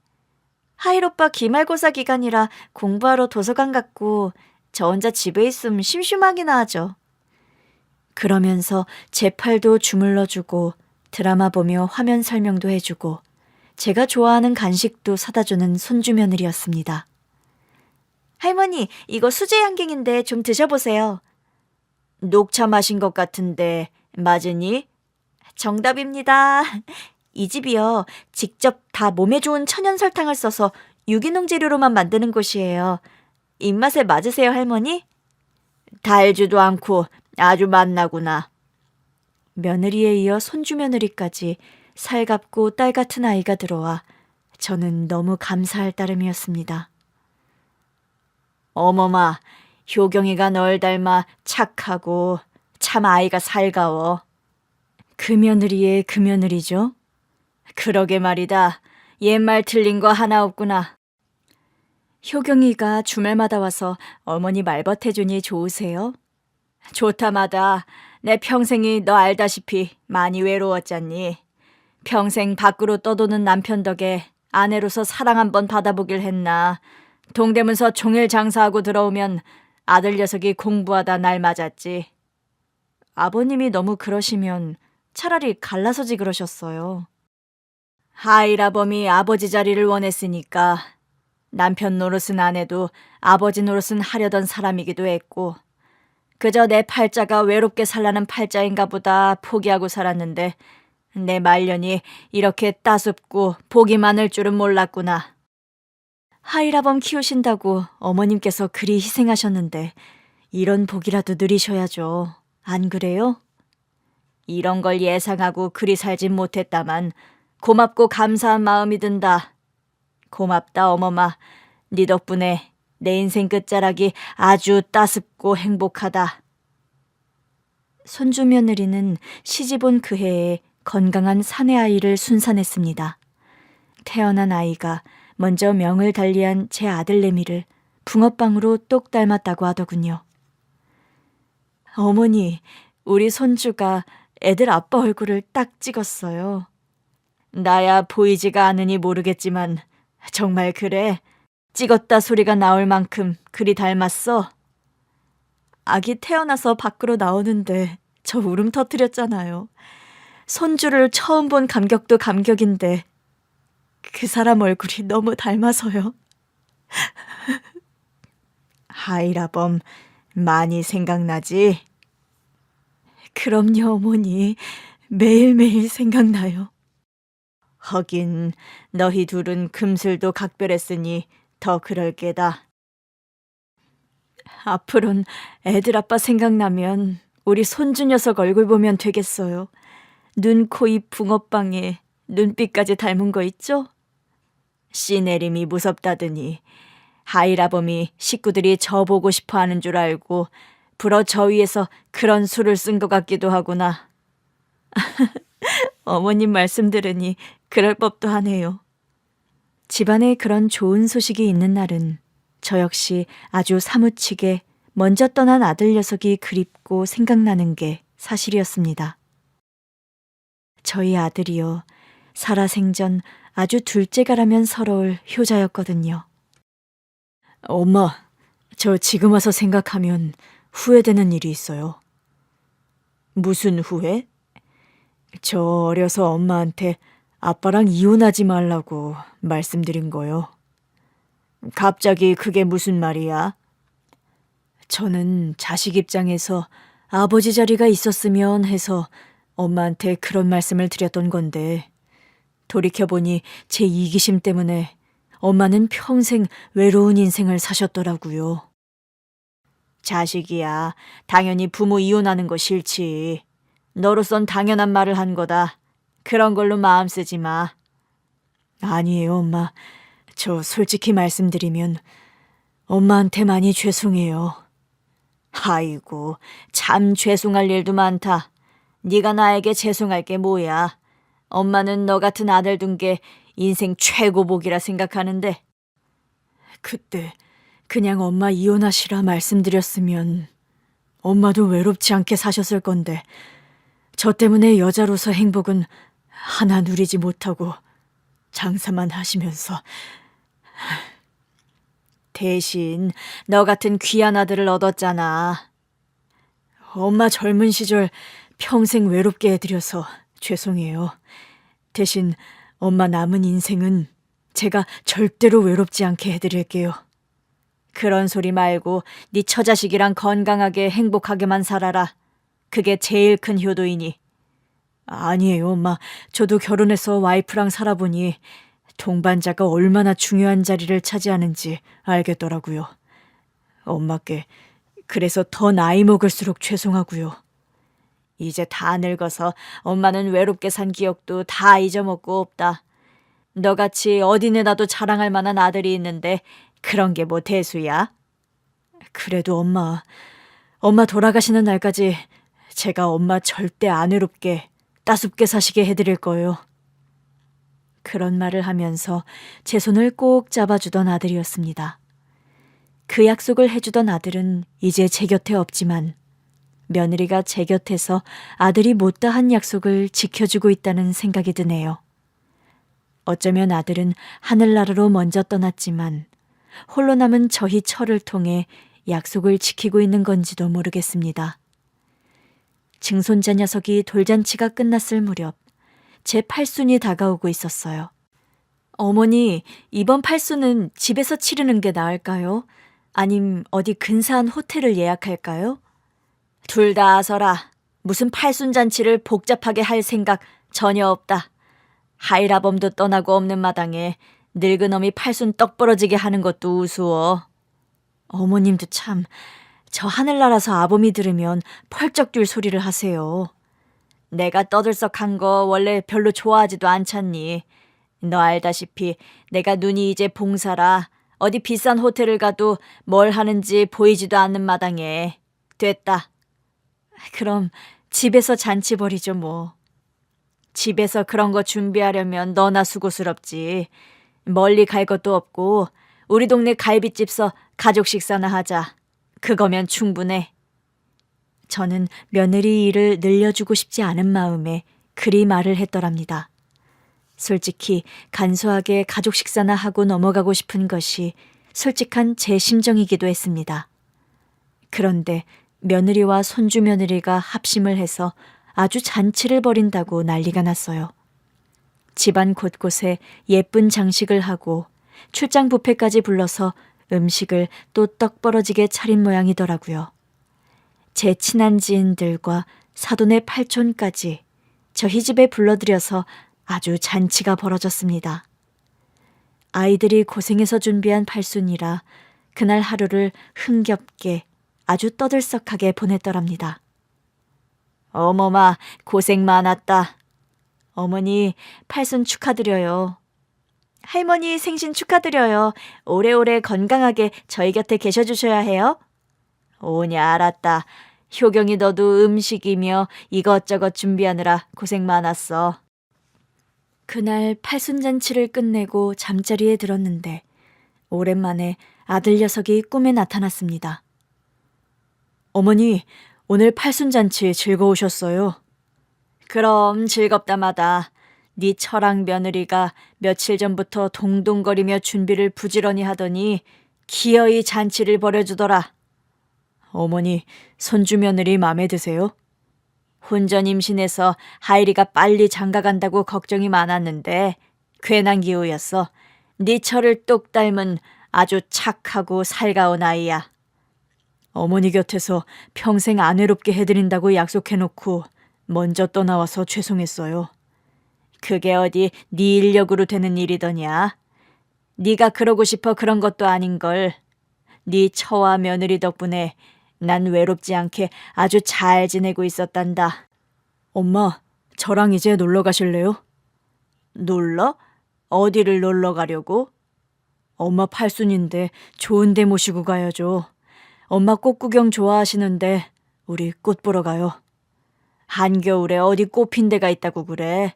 하일 오빠 기말고사 기간이라 공부하러 도서관 갔고 저 혼자 집에 있으면 심심하기나 하죠. 그러면서 제 팔도 주물러주고 드라마 보며 화면 설명도 해주고 제가 좋아하는 간식도 사다주는 손주 며느리였습니다. 할머니, 이거 수제 양갱인데 좀 드셔보세요. 녹차 마신 것 같은데 맞으니? 정답입니다. 이 집이요. 직접 다 몸에 좋은 천연 설탕을 써서 유기농 재료로만 만드는 곳이에요. 입맛에 맞으세요, 할머니? 달지도 않고 아주 맛나구나. 며느리에 이어 손주 며느리까지 살갑고 딸 같은 아이가 들어와 저는 너무 감사할 따름이었습니다. 어머마, 효경이가 널 닮아 착하고 참 아이가 살가워. 그 며느리의 그 며느리죠? 그러게 말이다. 옛말 틀린 거 하나 없구나. 효경이가 주말마다 와서 어머니 말벗해주니 좋으세요? 좋다마다 내 평생이 너 알다시피 많이 외로웠잖니. 평생 밖으로 떠도는 남편 덕에 아내로서 사랑 한번 받아보길 했나. 동대문서 종일 장사하고 들어오면 아들 녀석이 공부하다 날 맞았지. 아버님이 너무 그러시면 차라리 갈라서지 그러셨어요. 하이라범이 아버지 자리를 원했으니까 남편 노릇은 안 해도 아버지 노릇은 하려던 사람이기도 했고 그저 내 팔자가 외롭게 살라는 팔자인가 보다 포기하고 살았는데 내 말년이 이렇게 따숩고 복이 많을 줄은 몰랐구나. 하이라범 키우신다고 어머님께서 그리 희생하셨는데 이런 복이라도 누리셔야죠. 안 그래요? 이런 걸 예상하고 그리 살진 못했다만 고맙고 감사한 마음이 든다. 고맙다 어머마. 네 덕분에 내 인생 끝자락이 아주 따숩고 행복하다. 손주 며느리는 시집 온 그 해에 건강한 사내 아이를 순산했습니다. 태어난 아이가 먼저 명을 달리한 제 아들내미를 붕어빵으로 똑 닮았다고 하더군요. 어머니, 우리 손주가 애들 아빠 얼굴을 딱 찍었어요. 나야 보이지가 않으니 모르겠지만 정말 그래. 찍었다 소리가 나올 만큼 그리 닮았어. 아기 태어나서 밖으로 나오는데 저 울음 터뜨렸잖아요. 손주를 처음 본 감격도 감격인데 그 사람 얼굴이 너무 닮아서요. 하이라범 많이 생각나지? 그럼요, 어머니. 매일매일 생각나요. 하긴 너희 둘은 금슬도 각별했으니 더 그럴 게다. 앞으론 애들 아빠 생각나면 우리 손주 녀석 얼굴 보면 되겠어요. 눈, 코, 입 붕어빵에 눈빛까지 닮은 거 있죠? 씨 내림이 무섭다더니 하이라범이 식구들이 저 보고 싶어 하는 줄 알고 불어 저 위에서 그런 수를 쓴 것 같기도 하구나. 어머님 말씀 들으니 그럴 법도 하네요. 집안에 그런 좋은 소식이 있는 날은 저 역시 아주 사무치게 먼저 떠난 아들 녀석이 그립고 생각나는 게 사실이었습니다. 저희 아들이요, 살아생전 아주 둘째가라면 서러울 효자였거든요. 엄마, 저 지금 와서 생각하면 후회되는 일이 있어요. 무슨 후회? 저 어려서 엄마한테 아빠랑 이혼하지 말라고 말씀드린 거요. 갑자기 그게 무슨 말이야? 저는 자식 입장에서 아버지 자리가 있었으면 해서 엄마한테 그런 말씀을 드렸던 건데, 돌이켜보니 제 이기심 때문에 엄마는 평생 외로운 인생을 사셨더라고요. 자식이야, 당연히 부모 이혼하는 거 싫지. 너로선 당연한 말을 한 거다. 그런 걸로 마음 쓰지 마. 아니에요, 엄마. 저 솔직히 말씀드리면 엄마한테 많이 죄송해요. 아이고, 참 죄송할 일도 많다. 네가 나에게 죄송할 게 뭐야. 엄마는 너 같은 아들 둔 게 인생 최고 복이라 생각하는데. 그때 그냥 엄마 이혼하시라 말씀드렸으면 엄마도 외롭지 않게 사셨을 건데, 저 때문에 여자로서 행복은 하나 누리지 못하고 장사만 하시면서. 대신 너 같은 귀한 아들을 얻었잖아. 엄마 젊은 시절 평생 외롭게 해드려서 죄송해요. 대신 엄마 남은 인생은 제가 절대로 외롭지 않게 해드릴게요. 그런 소리 말고 네 처자식이랑 건강하게 행복하게만 살아라. 그게 제일 큰 효도이니. 아니에요, 엄마. 저도 결혼해서 와이프랑 살아보니 동반자가 얼마나 중요한 자리를 차지하는지 알겠더라고요. 엄마께 그래서 더 나이 먹을수록 죄송하고요. 이제 다 늙어서 엄마는 외롭게 산 기억도 다 잊어먹고 없다. 너같이 어디 내놔도 자랑할 만한 아들이 있는데 그런 게 뭐 대수야? 그래도 엄마 돌아가시는 날까지 제가 엄마 절대 안 외롭게 따숩게 사시게 해드릴 거예요. 그런 말을 하면서 제 손을 꼭 잡아주던 아들이었습니다. 그 약속을 해주던 아들은 이제 제 곁에 없지만 며느리가 제 곁에서 아들이 못다한 약속을 지켜주고 있다는 생각이 드네요. 어쩌면 아들은 하늘나라로 먼저 떠났지만 홀로 남은 저희 철을 통해 약속을 지키고 있는 건지도 모르겠습니다. 증손자 녀석이 돌잔치가 끝났을 무렵 제 팔순이 다가오고 있었어요. 어머니, 이번 팔순은 집에서 치르는 게 나을까요? 아님 어디 근사한 호텔을 예약할까요? 둘 다 아서라. 무슨 팔순 잔치를 복잡하게 할 생각 전혀 없다. 하이라범도 떠나고 없는 마당에 늙은 놈이 팔순 떡 벌어지게 하는 것도 우스워. 어머님도 참, 저 하늘나라서 아범이 들으면 펄쩍 뛸 소리를 하세요. 내가 떠들썩한 거 원래 별로 좋아하지도 않잖니. 너 알다시피 내가 눈이 이제 봉사라 어디 비싼 호텔을 가도 뭘 하는지 보이지도 않는 마당에. 됐다. 그럼 집에서 잔치 벌이죠 뭐. 집에서 그런 거 준비하려면 너나 수고스럽지. 멀리 갈 것도 없고 우리 동네 갈비집서 가족 식사나 하자. 그거면 충분해. 저는 며느리 일을 늘려주고 싶지 않은 마음에 그리 말을 했더랍니다. 솔직히 간소하게 가족 식사나 하고 넘어가고 싶은 것이 솔직한 제 심정이기도 했습니다. 그런데 며느리와 손주 며느리가 합심을 해서 아주 잔치를 벌인다고 난리가 났어요. 집안 곳곳에 예쁜 장식을 하고 출장 뷔페까지 불러서 음식을 또 떡 벌어지게 차린 모양이더라고요. 제 친한 지인들과 사돈의 팔촌까지 저희 집에 불러들여서 아주 잔치가 벌어졌습니다. 아이들이 고생해서 준비한 팔순이라 그날 하루를 흥겹게 아주 떠들썩하게 보냈더랍니다. 어머마, 고생 많았다. 어머니, 팔순 축하드려요. 할머니 생신 축하드려요. 오래오래 건강하게 저희 곁에 계셔주셔야 해요. 오냐, 알았다. 효경이 너도 음식이며 이것저것 준비하느라 고생 많았어. 그날 팔순잔치를 끝내고 잠자리에 들었는데 오랜만에 아들 녀석이 꿈에 나타났습니다. 어머니, 오늘 팔순잔치 즐거우셨어요? 그럼 즐겁다마다. 네 처랑 며느리가 며칠 전부터 동동거리며 준비를 부지런히 하더니 기어이 잔치를 벌여주더라. 어머니, 손주 며느리 마음에 드세요? 혼전 임신해서 하일이가 빨리 장가간다고 걱정이 많았는데 괜한 기우였어. 네 처를 똑 닮은 아주 착하고 살가운 아이야. 어머니 곁에서 평생 안 외롭게 해드린다고 약속해놓고 먼저 떠나와서 죄송했어요. 그게 어디 네 인력으로 되는 일이더냐. 네가 그러고 싶어 그런 것도 아닌걸. 네 처와 며느리 덕분에 난 외롭지 않게 아주 잘 지내고 있었단다. 엄마, 저랑 이제 놀러 가실래요? 놀러? 어디를 놀러 가려고? 엄마 팔순인데 좋은 데 모시고 가야죠. 엄마 꽃 구경 좋아하시는데 우리 꽃 보러 가요. 한겨울에 어디 꽃핀 데가 있다고 그래.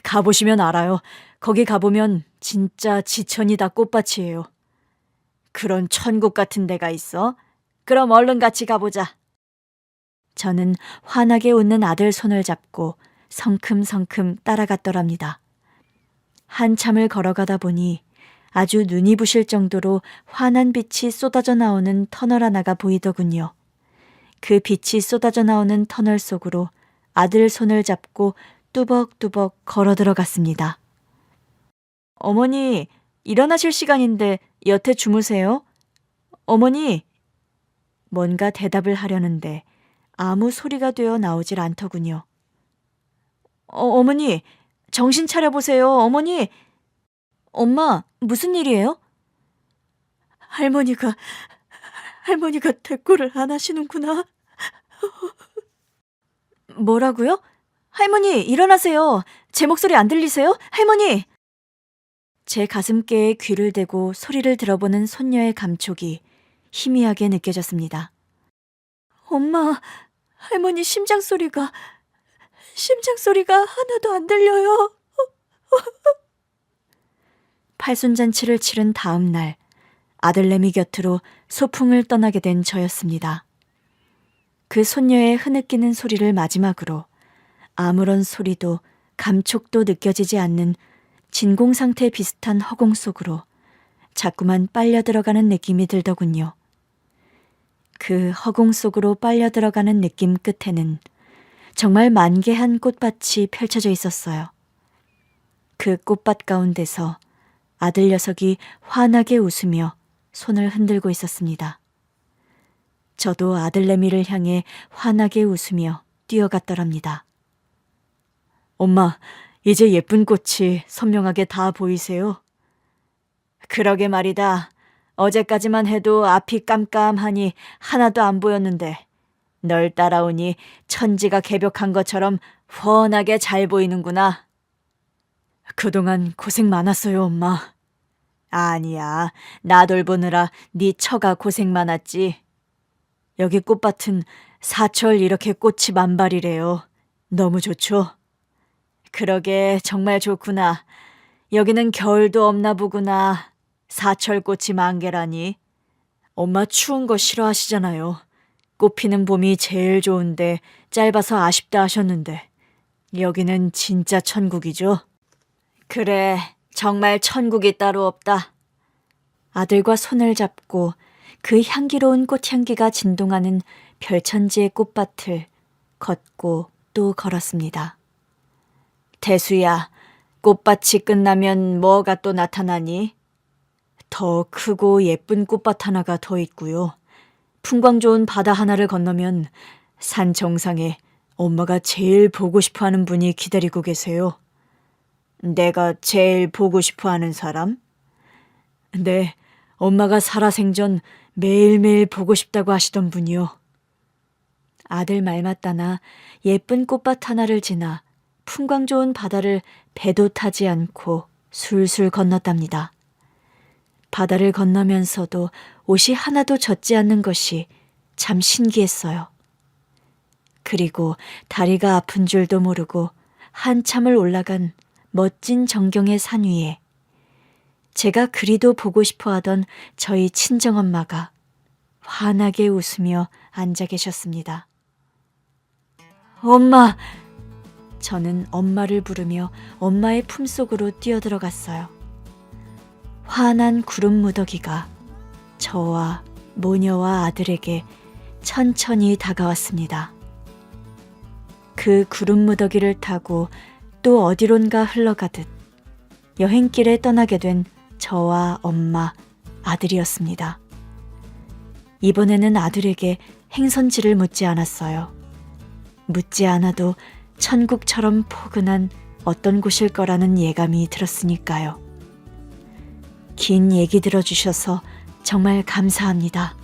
가보시면 알아요. 거기 가보면 진짜 지천이 다 꽃밭이에요. 그런 천국 같은 데가 있어? 그럼 얼른 같이 가보자. 저는 환하게 웃는 아들 손을 잡고 성큼성큼 따라갔더랍니다. 한참을 걸어가다 보니 아주 눈이 부실 정도로 환한 빛이 쏟아져 나오는 터널 하나가 보이더군요. 그 빛이 쏟아져 나오는 터널 속으로 아들 손을 잡고 뚜벅뚜벅 걸어 들어갔습니다. 어머니, 일어나실 시간인데 여태 주무세요? 어머니! 뭔가 대답을 하려는데 아무 소리가 되어 나오질 않더군요. 어머니, 정신 차려보세요, 어머니! 엄마, 무슨 일이에요? 할머니가 대꾸를 안 하시는구나. 뭐라고요? 할머니, 일어나세요. 제 목소리 안 들리세요? 할머니! 제 가슴께에 귀를 대고 소리를 들어보는 손녀의 감촉이 희미하게 느껴졌습니다. 엄마, 할머니 심장 소리가 하나도 안 들려요. 팔순잔치를 치른 다음 날 아들내미 곁으로 소풍을 떠나게 된 저였습니다. 그 손녀의 흐느끼는 소리를 마지막으로 아무런 소리도 감촉도 느껴지지 않는 진공상태 비슷한 허공 속으로 자꾸만 빨려 들어가는 느낌이 들더군요. 그 허공 속으로 빨려 들어가는 느낌 끝에는 정말 만개한 꽃밭이 펼쳐져 있었어요. 그 꽃밭 가운데서 아들 녀석이 환하게 웃으며 손을 흔들고 있었습니다. 저도 아들내미를 향해 환하게 웃으며 뛰어갔더랍니다. 엄마, 이제 예쁜 꽃이 선명하게 다 보이세요? 그러게 말이다. 어제까지만 해도 앞이 깜깜하니 하나도 안 보였는데 널 따라오니 천지가 개벽한 것처럼 훤하게 잘 보이는구나. 그동안 고생 많았어요, 엄마. 아니야, 나 돌보느라 네 처가 고생 많았지. 여기 꽃밭은 사철 이렇게 꽃이 만발이래요. 너무 좋죠? 그러게 정말 좋구나. 여기는 겨울도 없나 보구나. 사철꽃이 만개라니. 엄마 추운 거 싫어하시잖아요. 꽃 피는 봄이 제일 좋은데 짧아서 아쉽다 하셨는데 여기는 진짜 천국이죠. 그래, 정말 천국이 따로 없다. 아들과 손을 잡고 그 향기로운 꽃향기가 진동하는 별천지의 꽃밭을 걷고 또 걸었습니다. 대수야, 꽃밭이 끝나면 뭐가 또 나타나니? 더 크고 예쁜 꽃밭 하나가 더 있고요. 풍광 좋은 바다 하나를 건너면 산 정상에 엄마가 제일 보고 싶어하는 분이 기다리고 계세요. 내가 제일 보고 싶어하는 사람? 네, 엄마가 살아생전 매일매일 보고 싶다고 하시던 분이요. 아들 말 맞다나 예쁜 꽃밭 하나를 지나 풍광 좋은 바다를 배도 타지 않고 술술 건넜답니다. 바다를 건너면서도 옷이 하나도 젖지 않는 것이 참 신기했어요. 그리고 다리가 아픈 줄도 모르고 한참을 올라간 멋진 전경의 산 위에 제가 그리도 보고 싶어 하던 저희 친정엄마가 환하게 웃으며 앉아 계셨습니다. 엄마! 저는 엄마를 부르며 엄마의 품속으로 뛰어들어갔어요. 환한 구름 무더기가 저와 모녀와 아들에게 천천히 다가왔습니다. 그 구름 무더기를 타고 또 어디론가 흘러가듯 여행길에 떠나게 된 저와 엄마, 아들이었습니다. 이번에는 아들에게 행선지를 묻지 않았어요. 묻지 않아도 천국처럼 포근한 어떤 곳일 거라는 예감이 들었으니까요. 긴 얘기 들어주셔서 정말 감사합니다.